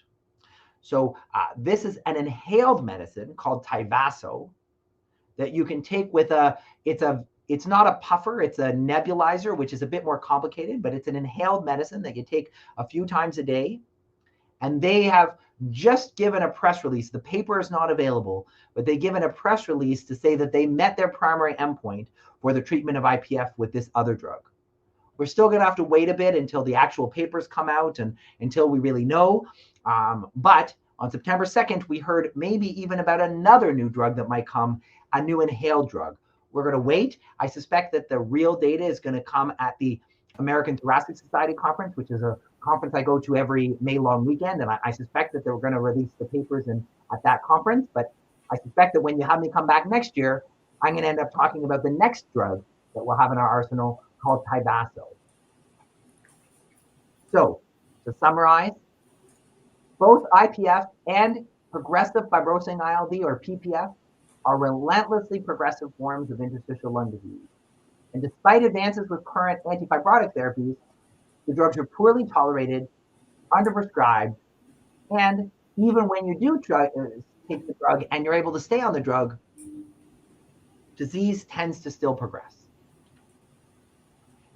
So this is an inhaled medicine called Tyvaso that you can take with it's not a puffer, it's a nebulizer, which is a bit more complicated, but it's an inhaled medicine that you take a few times a day. And they have just given a press release. The paper is not available, but they've given a press release to say that they met their primary endpoint for the treatment of IPF with this other drug. We're still going to have to wait a bit until the actual papers come out and until we really know. But on September 2nd, we heard maybe even about another new drug that might come, a new inhaled drug. We're going to wait. I suspect that the real data is going to come at the American Thoracic Society conference, which is a conference I go to every May long weekend. And I suspect that they're going to release the papers at that conference. But I suspect that when you have me come back next year, I'm going to end up talking about the next drug that we'll have in our arsenal called Tyvaso. So to summarize, both IPF and progressive fibrosing ILD or PPF are relentlessly progressive forms of interstitial lung disease. And despite advances with current antifibrotic therapies, the drugs are poorly tolerated, underprescribed, and even when you do take the drug and you're able to stay on the drug, disease tends to still progress.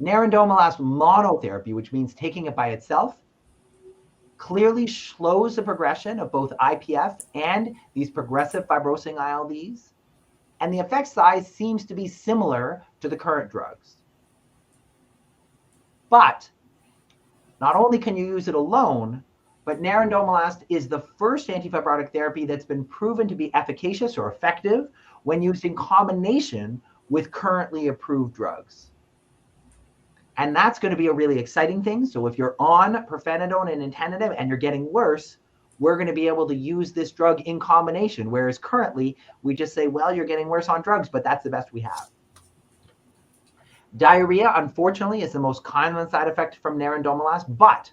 Nerandomilast monotherapy, which means taking it by itself, clearly slows the progression of both IPF and these progressive fibrosing ILDs, and the effect size seems to be similar to the current drugs. But not only can you use it alone, but nerandomilast is the first antifibrotic therapy that's been proven to be efficacious or effective when used in combination with currently approved drugs. And that's going to be a really exciting thing. So if you're on pirfenidone and nintedanib and you're getting worse, we're going to be able to use this drug in combination. Whereas currently we just say, well, you're getting worse on drugs, but that's the best we have. Diarrhea, unfortunately, is the most common side effect from nerandomilast, but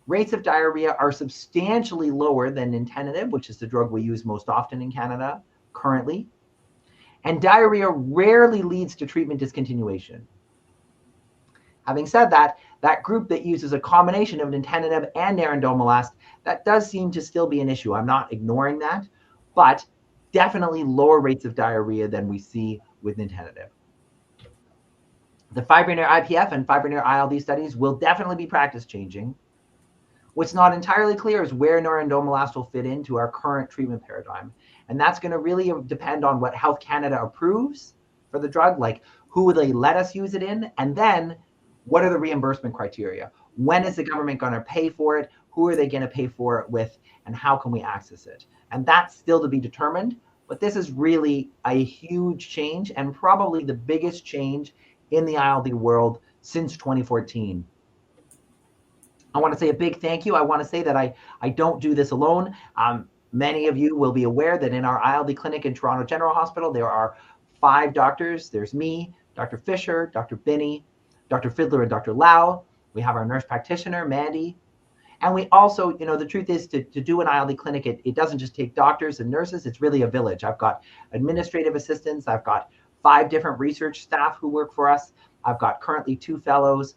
rates of diarrhea are substantially lower than nintedanib, which is the drug we use most often in Canada currently. And diarrhea rarely leads to treatment discontinuation. Having said that, that group that uses a combination of nintedanib and nerandomilast, that does seem to still be an issue. I'm not ignoring that, but definitely lower rates of diarrhea than we see with nintedanib. The FIBRONEER-IPF and FIBRONEER-ILD studies will definitely be practice changing. What's not entirely clear is where nerandomilast will fit into our current treatment paradigm. And that's going to really depend on what Health Canada approves for the drug, like who will they let us use it in, and then what are the reimbursement criteria? When is the government going to pay for it? Who are they going to pay for it with? And how can we access it? And that's still to be determined. But this is really a huge change and probably the biggest change in the ILD world since 2014. I want to say a big thank you. I want to say that I don't do this alone. Many of you will be aware that in our ILD clinic in Toronto General Hospital, there are 5 doctors. There's me, Dr. Fisher, Dr. Binney, Dr. Fiddler, and Dr. Lau. We have our nurse practitioner, Mandy. And we also, the truth is to do an ILD clinic, it doesn't just take doctors and nurses, it's really a village. I've got administrative assistants. I've got 5 different research staff who work for us. I've got currently 2 fellows,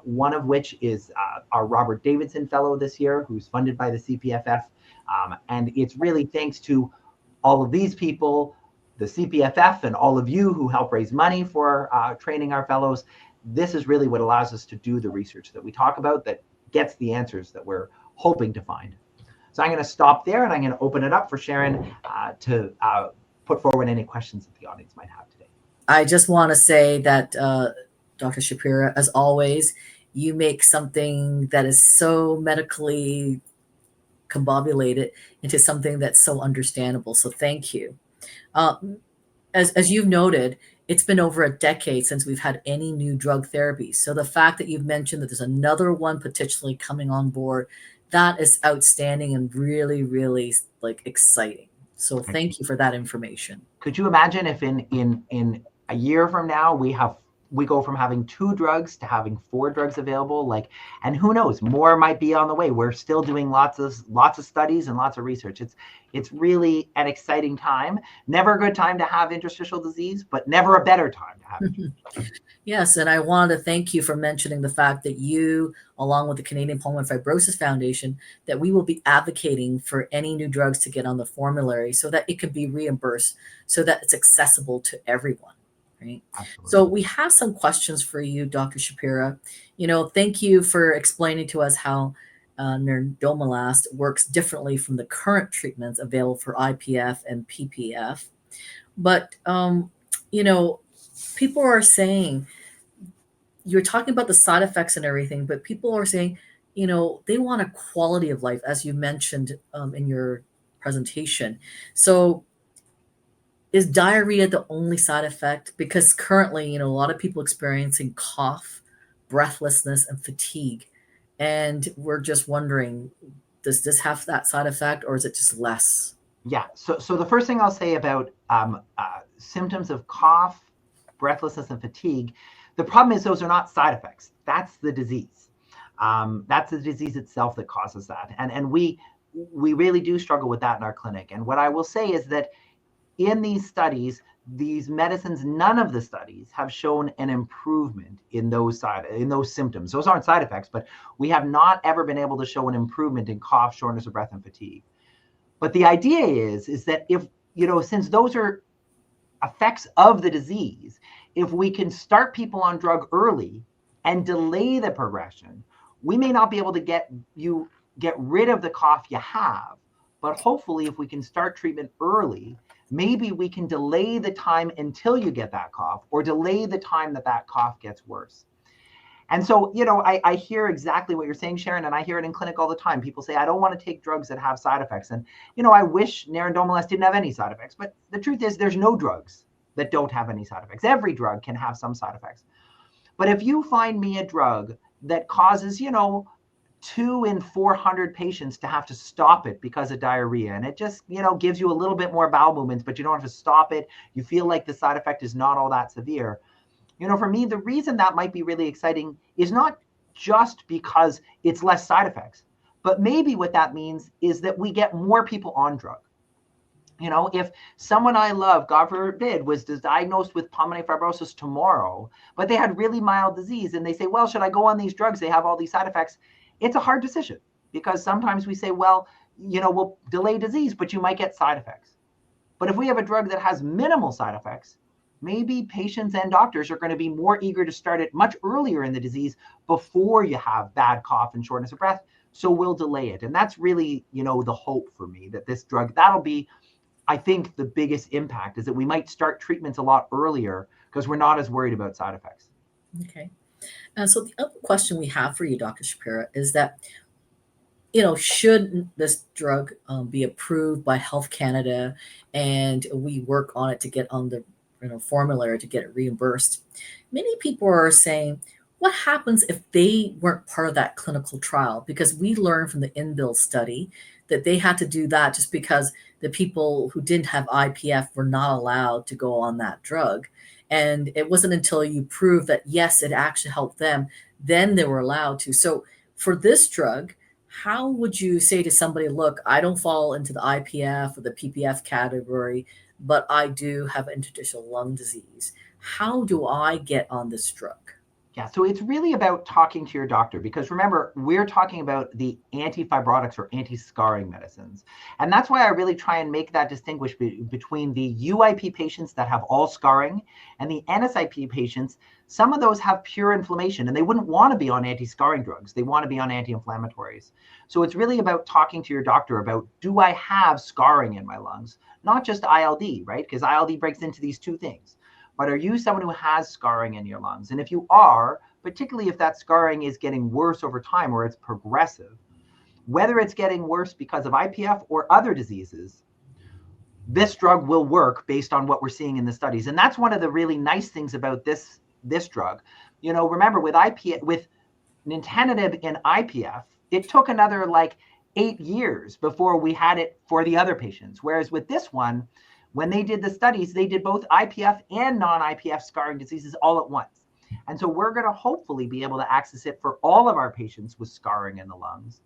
one of which is our Robert Davidson Fellow this year, who's funded by the CPFF. And it's really thanks to all of these people, the CPFF, and all of you who help raise money for training our fellows. This is really what allows us to do the research that we talk about that gets the answers that we're hoping to find. So I'm going to stop there and I'm going to open it up for Sharon to put forward any questions that the audience might have today. I just want to say that, Dr. Shapera, as always, you make something that is so medically combobulated into something that's so understandable. So thank you. As you've noted, it's been over a decade since we've had any new drug therapies. So the fact that you've mentioned that there's another one potentially coming on board, that is outstanding and really, really exciting. So thank you for that information. Could you imagine if in a year from now we have we go from having 2 drugs to having 4 drugs available, like, and who knows, more might be on the way. We're still doing lots of studies and lots of research. It's really an exciting time. Never a good time to have interstitial disease, but never a better time to have it. Yes, and I wanted to thank you for mentioning the fact that you, along with the Canadian Pulmonary Fibrosis Foundation, that we will be advocating for any new drugs to get on the formulary so that it can be reimbursed, so that it's accessible to everyone, right? Absolutely. So we have some questions for you, Dr. Shapera. Thank you for explaining to us how Nerandomilast works differently from the current treatments available for IPF and PPF. But, people are saying, you're talking about the side effects and everything, but people are saying, they want a quality of life, as you mentioned in your presentation. So is diarrhea the only side effect? Because currently, a lot of people experiencing cough, breathlessness, and fatigue. And we're just wondering, does this have that side effect, or is it just less? Yeah. So the first thing I'll say about symptoms of cough, breathlessness, and fatigue, the problem is those are not side effects. That's the disease. That's the disease itself that causes that. And we really do struggle with that in our clinic. And what I will say is that in these studies, these medicines, none of the studies have shown an improvement in those symptoms. Those aren't side effects, but we have not ever been able to show an improvement in cough, shortness of breath, and fatigue. But the idea is that if, since those are effects of the disease, if we can start people on drug early and delay the progression, we may not be able to get rid of the cough you have, but hopefully if we can start treatment early, maybe we can delay the time until you get that cough, or delay the time that cough gets worse. And so, I hear exactly what you're saying, Sharon, and I hear it in clinic all the time. People say, I don't want to take drugs that have side effects. And, I wish Nerandomilast didn't have any side effects. But the truth is, there's no drugs that don't have any side effects. Every drug can have some side effects. But if you find me a drug that causes, 2 in 400 patients to have to stop it because of diarrhea, and it just, gives you a little bit more bowel movements, but you don't have to stop it, you feel like the side effect is not all that severe. For me, the reason that might be really exciting is not just because it's less side effects, but maybe what that means is that we get more people on drug. If someone I love, God forbid, was diagnosed with pulmonary fibrosis tomorrow, but they had really mild disease, and they say, well, should I go on these drugs? They have all these side effects. It's a hard decision, because sometimes we say, well, we'll delay disease, but you might get side effects. But if we have a drug that has minimal side effects, maybe patients and doctors are going to be more eager to start it much earlier in the disease before you have bad cough and shortness of breath. So we'll delay it. And that's really, the hope for me, that this drug, that'll be, I think, the biggest impact, is that we might start treatments a lot earlier because we're not as worried about side effects. Okay. And so the other question we have for you, Dr. Shapera, is that, should this drug be approved by Health Canada, and we work on it to get on the formulary to get it reimbursed? Many people are saying, what happens if they weren't part of that clinical trial? Because we learned from the INBUILD study that they had to do that just because the people who didn't have IPF were not allowed to go on that drug. And it wasn't until you proved that, yes, it actually helped them, then they were allowed to. So for this drug, how would you say to somebody, look, I don't fall into the IPF or the PPF category, but I do have interstitial lung disease. How do I get on this drug? Yeah, so it's really about talking to your doctor, because remember, we're talking about the antifibrotics or anti-scarring medicines. And that's why I really try and make that distinguish between the UIP patients that have all scarring and the NSIP patients. Some of those have pure inflammation, and they wouldn't want to be on anti-scarring drugs. They want to be on anti-inflammatories. So it's really about talking to your doctor about, do I have scarring in my lungs? Not just ILD, right? Because ILD breaks into these two things. But are you someone who has scarring in your lungs? And if you are, particularly if that scarring is getting worse over time or it's progressive, whether it's getting worse because of IPF or other diseases, this drug will work based on what we're seeing in the studies. And that's one of the really nice things about this drug. Remember, with nintedanib in IPF, it took another 8 years before we had it for the other patients. Whereas with this one, when they did the studies, they did both IPF and non-IPF scarring diseases all at once. And so we're going to hopefully be able to access it for all of our patients with scarring in the lungs.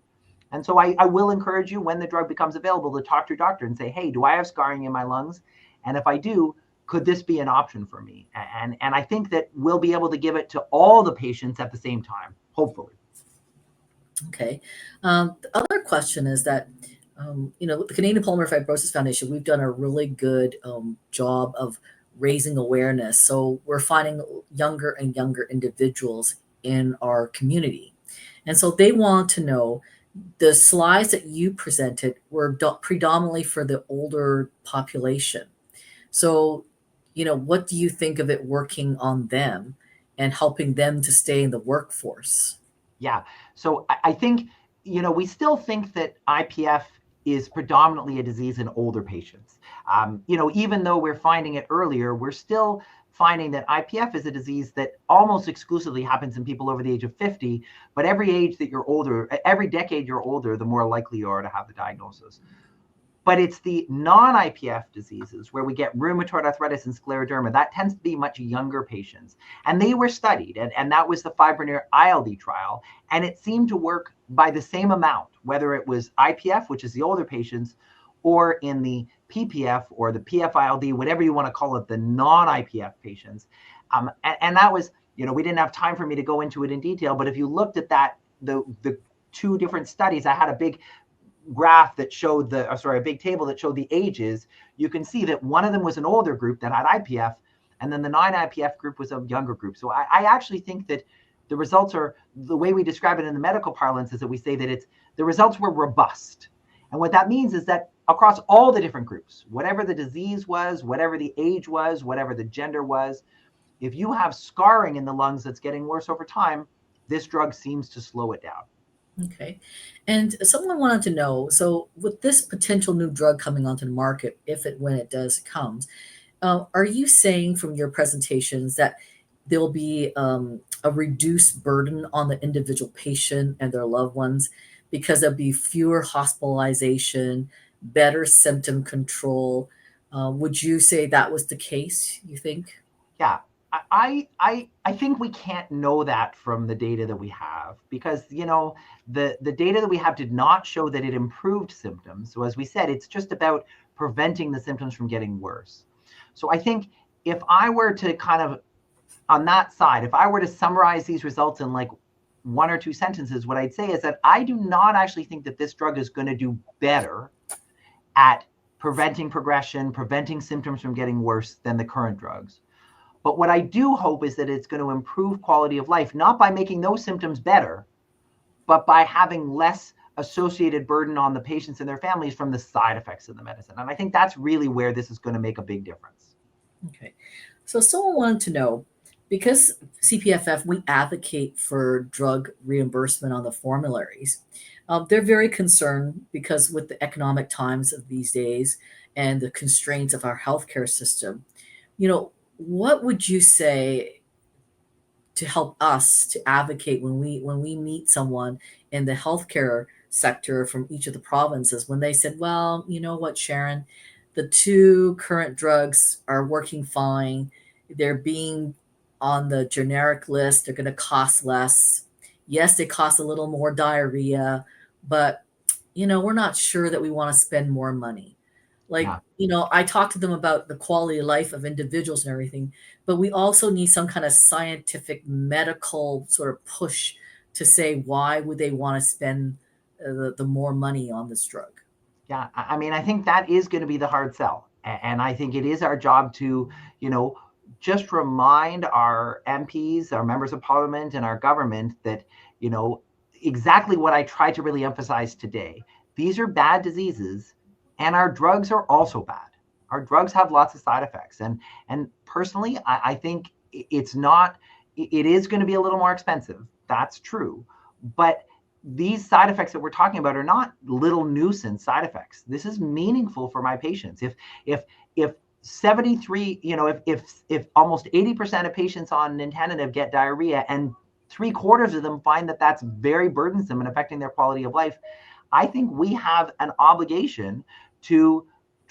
And so I will encourage you, when the drug becomes available, to talk to your doctor and say, hey, do I have scarring in my lungs? And if I do, could this be an option for me? And I think that we'll be able to give it to all the patients at the same time, hopefully. Okay. The other question is that, the Canadian Pulmonary Fibrosis Foundation, we've done a really good job of raising awareness. So we're finding younger and younger individuals in our community. And so they want to know, the slides that you presented were predominantly for the older population. So, what do you think of it working on them and helping them to stay in the workforce? Yeah. So I think, we still think that IPF is predominantly a disease in older patients. Even though we're finding it earlier, we're still finding that IPF is a disease that almost exclusively happens in people over the age of 50. But every age that you're older, every decade you're older, the more likely you are to have the diagnosis. But it's the non-IPF diseases where we get rheumatoid arthritis and scleroderma. That tends to be much younger patients. And they were studied, and that was the FIBRONEER-ILD trial. And it seemed to work by the same amount, whether it was IPF, which is the older patients, or in the PPF or the PF-ILD, whatever you want to call it, the non-IPF patients. And that was, we didn't have time for me to go into it in detail, but if you looked at that, the two different studies, I had a big graph that showed a big table that showed the ages. You can see that one of them was an older group that had IPF, and then the non-IPF group was a younger group. So I actually think that the results are, the way we describe it in the medical parlance is that we say that the results were robust. And what that means is that across all the different groups, whatever the disease was, whatever the age was, whatever the gender was, if you have scarring in the lungs that's getting worse over time, this drug seems to slow it down. Okay. And someone wanted to know, so with this potential new drug coming onto the market, when it does comes, are you saying from your presentations that there'll be a reduced burden on the individual patient and their loved ones because there'll be fewer hospitalization, better symptom control? Would you say that was the case, you think? Yeah. I think we can't know that from the data that we have, because the data that we have did not show that it improved symptoms. So as we said, it's just about preventing the symptoms from getting worse. So I think if I were to kind of, on that side, if I were to summarize these results in like one or two sentences, what I'd say is that I do not actually think that this drug is going to do better at preventing progression, preventing symptoms from getting worse than the current drugs. But what I do hope is that it's going to improve quality of life, not by making those symptoms better, but by having less associated burden on the patients and their families from the side effects of the medicine. And I think that's really where this is going to make a big difference. Okay. So someone wanted to know, because CPFF, we advocate for drug reimbursement on the formularies. They're very concerned because with the economic times of these days and the constraints of our healthcare system, what would you say to help us to advocate when we meet someone in the healthcare sector from each of the provinces, when they said, well, you know what, Sharon, the two current drugs are working fine. They're being on the generic list. They're going to cost less. Yes, they cost a little more diarrhea, but we're not sure that we want to spend more money. Like, Yeah. I talk to them about the quality of life of individuals and everything, but we also need some kind of scientific medical sort of push to say, why would they want to spend the more money on this drug? Yeah. I mean, I think that is going to be the hard sell. And I think it is our job to, just remind our MPs, our members of parliament, and our government that, exactly what I tried to really emphasize today. These are bad diseases, and our drugs are also bad. Our drugs have lots of side effects. And personally, I think it is going to be a little more expensive. That's true. But these side effects that we're talking about are not little nuisance side effects. This is meaningful for my patients. If 73, if almost 80% of patients on nintedanib get diarrhea, and 3/4 of them find that that's very burdensome and affecting their quality of life, I think we have an obligation to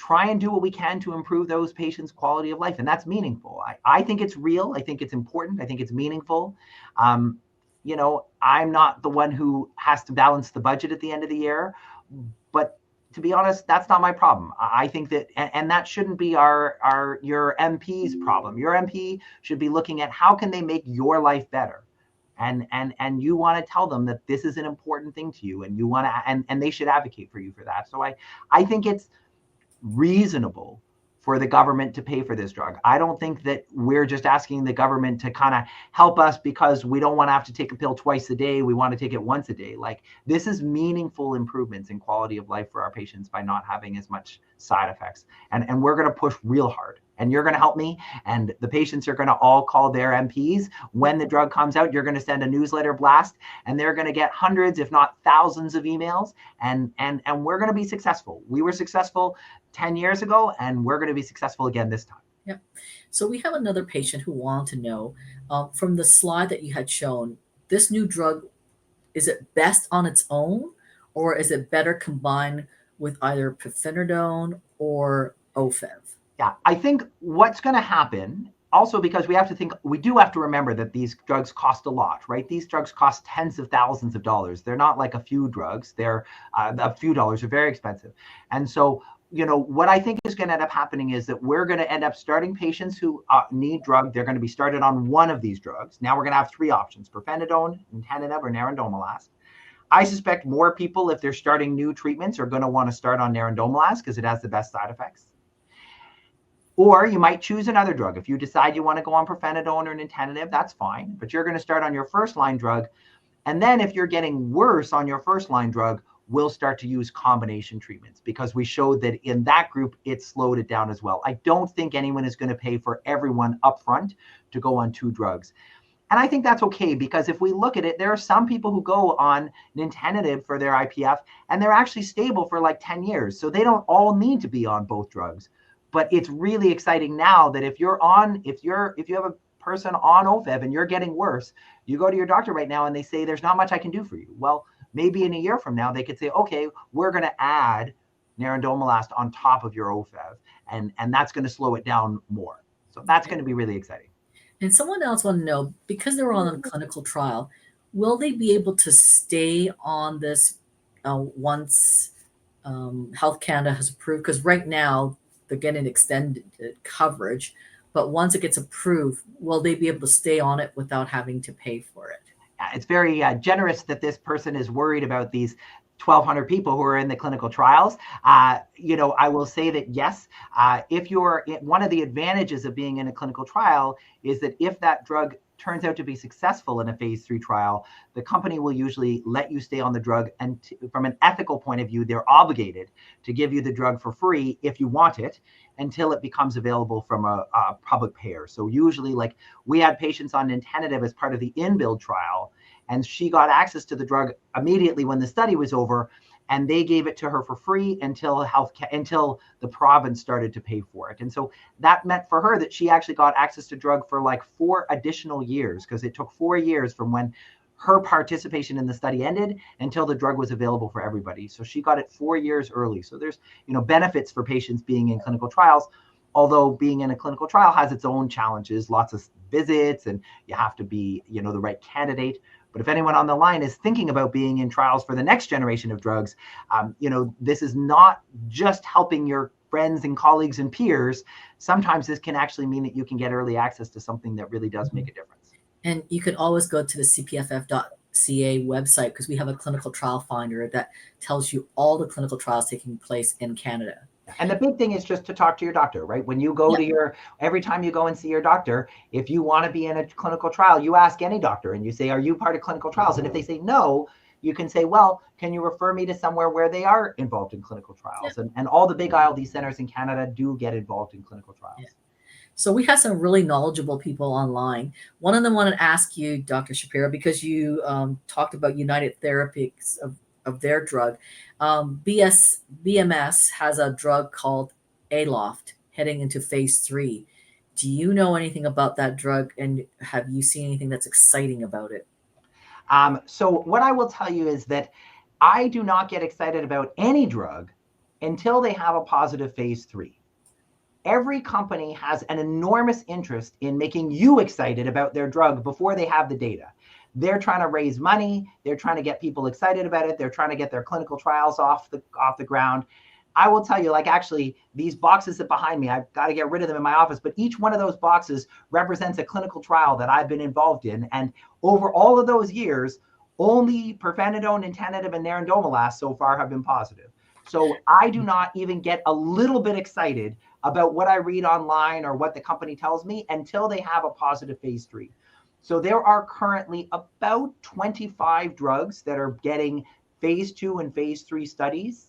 try and do what we can to improve those patients' quality of life. And that's meaningful. I think it's real. I think it's important. I think it's meaningful. You know, I'm not the one who has to balance the budget at the end of the year, but to be honest, that's not my problem. I think that, and that shouldn't be your MP's problem. Your MP should be looking at how can they make your life better. And you want to tell them that this is an important thing to you, and you want to, and they should advocate for you for that. So I think it's reasonable for the government to pay for this drug. I don't think that we're just asking the government to kind of help us because we don't want to have to take a pill twice a day. We want to take it once a day. Like, this is meaningful improvements in quality of life for our patients by not having as much side effects. And we're going to push real hard. And you're going to help me. And the patients are going to all call their MPs. When the drug comes out, you're going to send a newsletter blast, and they're going to get hundreds, if not thousands of emails. And we're going to be successful. We were successful 10 years ago, and we're going to be successful again this time. Yeah. So we have another patient who wanted to know, from the slide that you had shown, this new drug, is it best on its own, or is it better combined with either pirfenidone or OFEV? Yeah, I think what's going to happen also, because we do have to remember that these drugs cost a lot, right? These drugs cost tens of thousands of dollars. They're not like a few drugs. They're a few dollars. They're very expensive. And so, you know, what I think is going to end up happening is that we're going to end up starting patients who need drug. They're going to be started on one of these drugs. Now we're going to have three options: pirfenidone, nintedanib, or nerandomilast. I suspect more people, if they're starting new treatments, are going to want to start on nerandomilast because it has the best side effects. Or you might choose another drug. If you decide you want to go on pirfenidone or nintedanib, that's fine. But you're going to start on your first line drug. And then if you're getting worse on your first line drug, we'll start to use combination treatments, because we showed that in that group, it slowed it down as well. I don't think anyone is going to pay for everyone upfront to go on two drugs. And I think that's okay, because if we look at it, there are some people who go on nintedanib for their IPF, and they're actually stable for like 10 years. So they don't all need to be on both drugs. But it's really exciting now that if you have a person on OFEV and you're getting worse, you go to your doctor right now and they say, there's not much I can do for you. Well, maybe in a year from now, they could say, okay, we're going to add nerandomilast on top of your OFEV, and that's going to slow it down more. So that's going to be really exciting. And someone else want to know, because they're on a clinical trial, will they be able to stay on this once Health Canada has approved? Because right now, they're getting extended coverage, but once it gets approved, will they be able to stay on it without having to pay for it? It's very generous that this person is worried about these 1,200 people who are in the clinical trials. You know, I will say that yes, if you're one of the advantages of being in a clinical trial is that if that drug turns out to be successful in a phase 3 trial, the company will usually let you stay on the drug. And from an ethical point of view, they're obligated to give you the drug for free if you want it, until it becomes available from a public payer. So usually, like, we had patients on nintedanib as part of the INBUILD trial, and she got access to the drug immediately when the study was over, and they gave it to her for free until the province started to pay for it. And so that meant for her that she actually got access to drug for like 4 additional years, because it took 4 years from when her participation in the study ended until the drug was available for everybody. So she got it 4 years early. So there's, you know, benefits for patients being in clinical trials, although being in a clinical trial has its own challenges, lots of visits, and you have to be, you know, the right candidate. But if anyone on the line is thinking about being in trials for the next generation of drugs, you know, this is not just helping your friends and colleagues and peers. Sometimes this can actually mean that you can get early access to something that really does make a difference. And you can always go to the CPFF.ca website, because we have a clinical trial finder that tells you all the clinical trials taking place in Canada. And the big thing is just to talk to your doctor, right? When you go to every time you go and see your doctor, if you want to be in a clinical trial, you ask any doctor and you say, are you part of clinical trials? And if they say no, you can say, well, can you refer me to somewhere where they are involved in clinical trials? And all the big ILD centers in Canada do get involved in clinical trials. So we have some really knowledgeable people online. One of them wanted to ask you, Dr. Shapera, because you talked about United Therapies of their drug. BMS has a drug called Aloft heading into phase 3. Do you know anything about that drug, and have you seen anything that's exciting about it? So what I will tell you is that I do not get excited about any drug until they have a positive phase 3. Every company has an enormous interest in making you excited about their drug before they have the data. They're trying to raise money. They're trying to get people excited about it. They're trying to get their clinical trials off the ground. I will tell you, like, actually, these boxes that behind me, I've got to get rid of them in my office, but each one of those boxes represents a clinical trial that I've been involved in. And over all of those years, only pirfenidone, nintedanib, and nerandomilast so far have been positive. So I do not even get a little bit excited about what I read online or what the company tells me until they have a positive phase 3. So there are currently about 25 drugs that are getting phase 2 and phase 3 studies.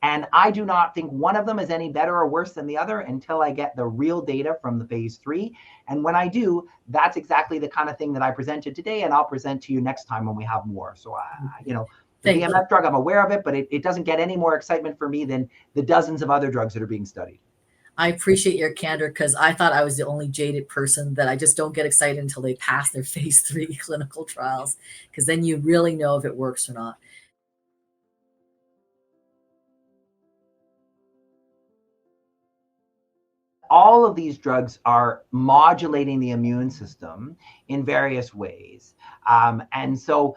And I do not think one of them is any better or worse than the other until I get the real data from the phase 3. And when I do, that's exactly the kind of thing that I presented today, and I'll present to you next time when we have more. So, the BMF drug, I'm aware of it, but it doesn't get any more excitement for me than the dozens of other drugs that are being studied. I appreciate your candor, because I thought I was the only jaded person that I just don't get excited until they pass their phase 3 clinical trials, because then you really know if it works or not. All of these drugs are modulating the immune system in various ways. And so,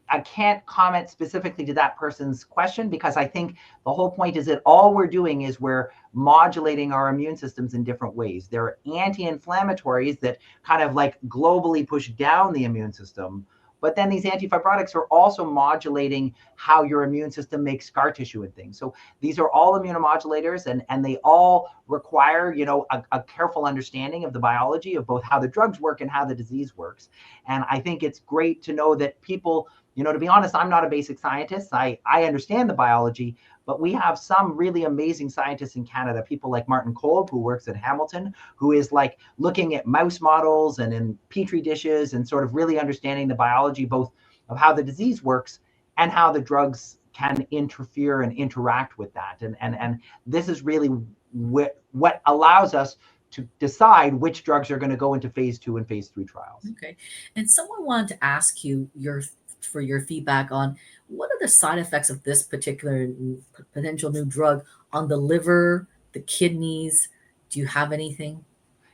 I can't comment specifically to that person's question, because I think the whole point is that all we're doing is we're modulating our immune systems in different ways. There are anti-inflammatories that kind of like globally push down the immune system. But then these antifibrotics are also modulating how your immune system makes scar tissue and things. So these are all immunomodulators, and they all require, a careful understanding of the biology of both how the drugs work and how the disease works. And I think it's great to know that people, to be honest, I'm not a basic scientist. I understand the biology, but we have some really amazing scientists in Canada, people like Martin Kolb, who works at Hamilton, who is like looking at mouse models and in petri dishes and sort of really understanding the biology, both of how the disease works and how the drugs can interfere and interact with that. And this is really what allows us to decide which drugs are going to go into phase 2 and phase 3 trials. Okay. And someone wanted to ask you for your feedback on what are the side effects of this particular potential new drug on the liver, the kidneys? Do you have anything?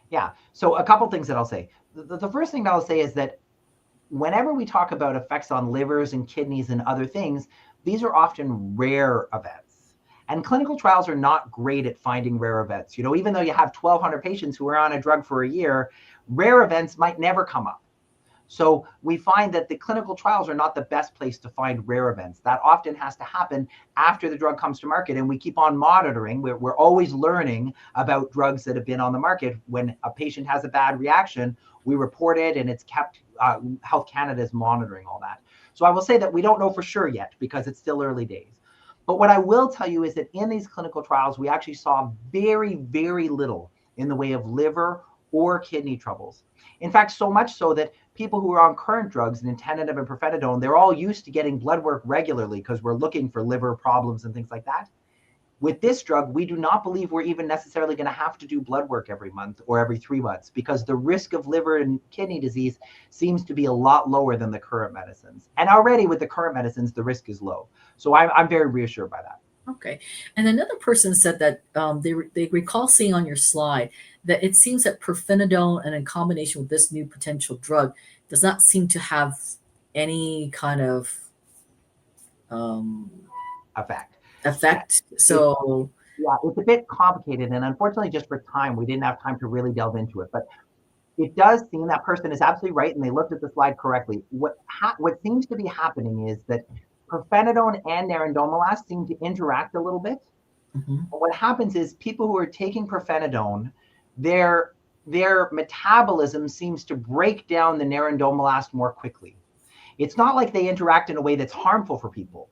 Yeah. So a couple things that I'll say. The first thing that I'll say is that whenever we talk about effects on livers and kidneys and other things, these are often rare events. And clinical trials are not great at finding rare events. Even though you have 1,200 patients who are on a drug for a year, rare events might never come up. So we find that the clinical trials are not the best place to find rare events. That often has to happen after the drug comes to market, and we keep on monitoring. We're always learning about drugs that have been on the market. When a patient has a bad reaction, we report it, and it's kept, Health Canada is monitoring all that. So I will say that we don't know for sure yet, because it's still early days. But what I will tell you is that in these clinical trials, we actually saw very, very little in the way of liver or kidney troubles. In fact, so much so that people who are on current drugs, nintedanib and pirfenidone, they're all used to getting blood work regularly because we're looking for liver problems and things like that. With this drug, we do not believe we're even necessarily going to have to do blood work every month or every 3 months, because the risk of liver and kidney disease seems to be a lot lower than the current medicines. And already with the current medicines, the risk is low. So I'm very reassured by that. Okay. And another person said that they recall seeing on your slide that it seems that pirfenidone, and in combination with this new potential drug, does not seem to have any kind of effect. Yeah. So it's a bit complicated, and unfortunately, just for time, we didn't have time to really delve into it. But it does seem that person is absolutely right, and they looked at the slide correctly. What seems to be happening is that pirfenidone and nerandomilast seem to interact a little bit. Mm-hmm. What happens is people who are taking pirfenidone, their metabolism seems to break down the nerandomilast more quickly. It's not like they interact in a way that's harmful for people,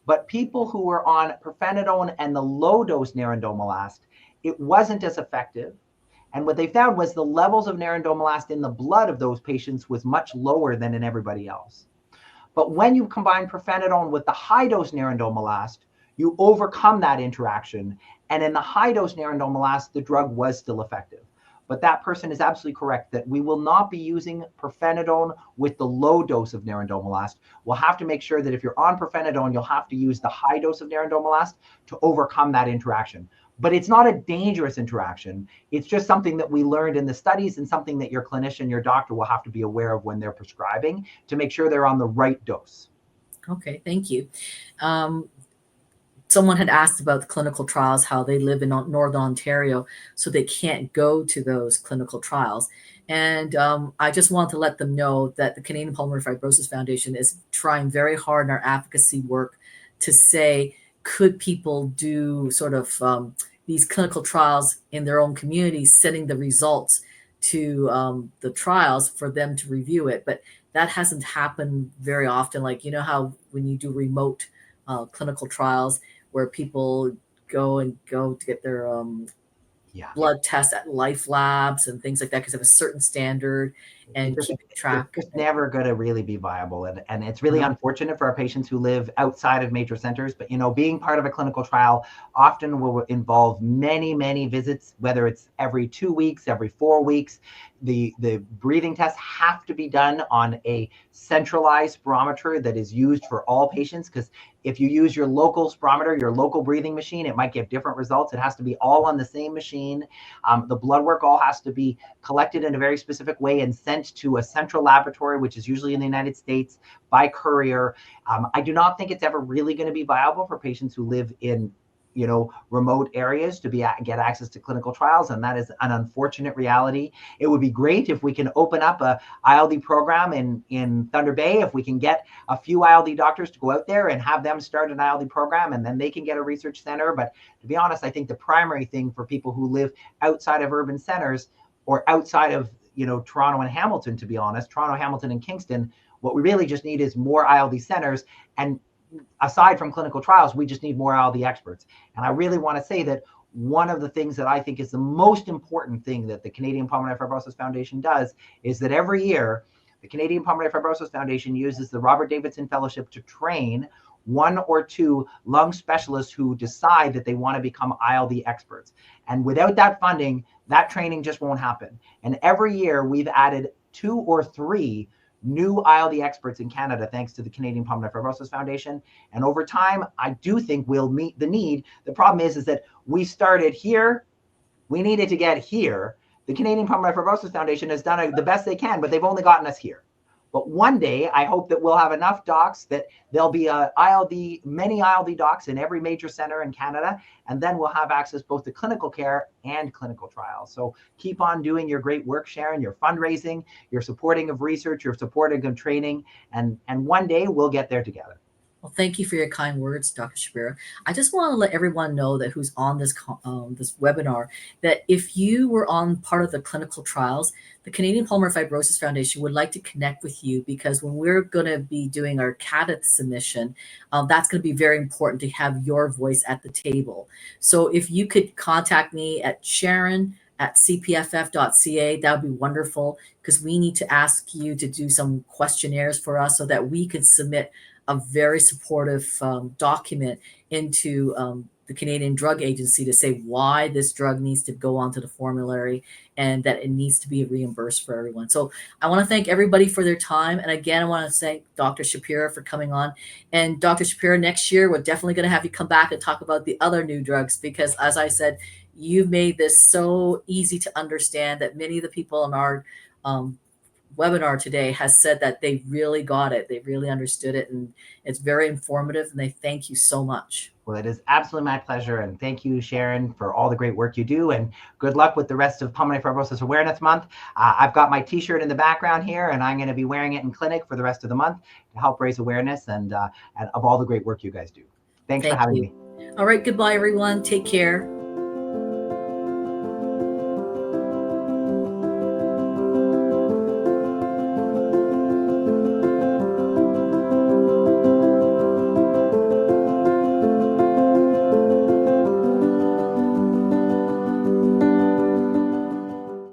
but people who were on pirfenidone and the low dose nerandomilast, it wasn't as effective. And what they found was the levels of nerandomilast in the blood of those patients was much lower than in everybody else. But when you combine pirfenidone with the high-dose nerandomilast, you overcome that interaction. And in the high-dose nerandomilast, the drug was still effective. but that person is absolutely correct that we will not be using pirfenidone with the low dose of nerandomilast. We'll have to make sure that if you're on pirfenidone, you'll have to use the high dose of nerandomilast to overcome that interaction. But it's not a dangerous interaction. It's just something that we learned in the studies and something that your clinician, your doctor will have to be aware of when they're prescribing to make sure they're on the right dose. Okay, thank you. Someone had asked about the clinical trials, how they live in Northern Ontario, so they can't go to those clinical trials. And I just want to let them know that the Canadian Pulmonary Fibrosis Foundation is trying very hard in our advocacy work to say, could people do sort of these clinical trials in their own communities, sending the results to the trials for them to review it. But that hasn't happened very often. Like, you know how when you do remote clinical trials where people go to get their blood tests at life labs and things like that because of a certain standard and keeping track. It's just never going to really be viable. And it's really unfortunate for our patients who live outside of major centers. But, you know, being part of a clinical trial often will involve many, many visits, whether it's every 2 weeks, every 4 weeks. The breathing tests have to be done on a centralized spirometer that is used for all patients, because if you use your local spirometer, your local breathing machine, it might give different results. It has to be all on the same machine. The blood work all has to be collected in a very specific way and sent to a central laboratory, which is usually in the United States, by courier. I do not think it's ever really going to be viable for patients who live in, you know, remote areas to get access to clinical trials, and that is an unfortunate reality. It would be great if we can open up a ILD program in Thunder Bay, if we can get a few ILD doctors to go out there and have them start an ILD program, and then they can get a research center. But to be honest, I think the primary thing for people who live outside of urban centers or outside of, you know, Toronto and Hamilton, to be honest, Toronto, Hamilton, and Kingston, what we really just need is more ILD centers. And aside from clinical trials, we just need more ILD experts. And I really want to say that one of the things that I think is the most important thing that the Canadian Pulmonary Fibrosis Foundation does is that every year, the Canadian Pulmonary Fibrosis Foundation uses the Robert Davidson Fellowship to train 1 or 2 lung specialists who decide that they want to become ILD experts. And without that funding, that training just won't happen. And every year we've added 2 or 3 new ILD experts in Canada, thanks to the Canadian Pulmonary Fibrosis Foundation. And over time, I do think we'll meet the need. The problem is that we started here. We needed to get here. The Canadian Pulmonary Fibrosis Foundation has done the best they can, but they've only gotten us here. But one day, I hope that we'll have enough docs that there'll be many ILD docs in every major center in Canada, and then we'll have access both to clinical care and clinical trials. So keep on doing your great work, Sharon, your fundraising, your supporting of research, your supporting of training, and one day we'll get there together. Well, thank you for your kind words, Dr. Shapera. I just want to let everyone know that who's on this webinar, that if you were on part of the clinical trials, the Canadian Pulmonary Fibrosis Foundation would like to connect with you, because when we're going to be doing our CADET submission, that's going to be very important to have your voice at the table. So if you could contact me at Sharon@cpff.ca, that would be wonderful, because we need to ask you to do some questionnaires for us so that we could submit a very supportive document into the Canadian Drug Agency to say why this drug needs to go onto the formulary and that it needs to be reimbursed for everyone. So I want to thank everybody for their time. And again, I want to thank Dr. Shapera for coming on. And Dr. Shapera, next year, we're definitely going to have you come back and talk about the other new drugs, because as I said, you've made this so easy to understand that many of the people in our webinar today has said that they really got it. They really understood it, and it's very informative, and they thank you so much. Well, it is absolutely my pleasure. And thank you, Sharon, for all the great work you do. And good luck with the rest of Pulmonary Fibrosis Awareness Month. I've got my t-shirt in the background here, and I'm going to be wearing it in clinic for the rest of the month to help raise awareness and of all the great work you guys do. Thanks for having me. All right. Goodbye, everyone. Take care.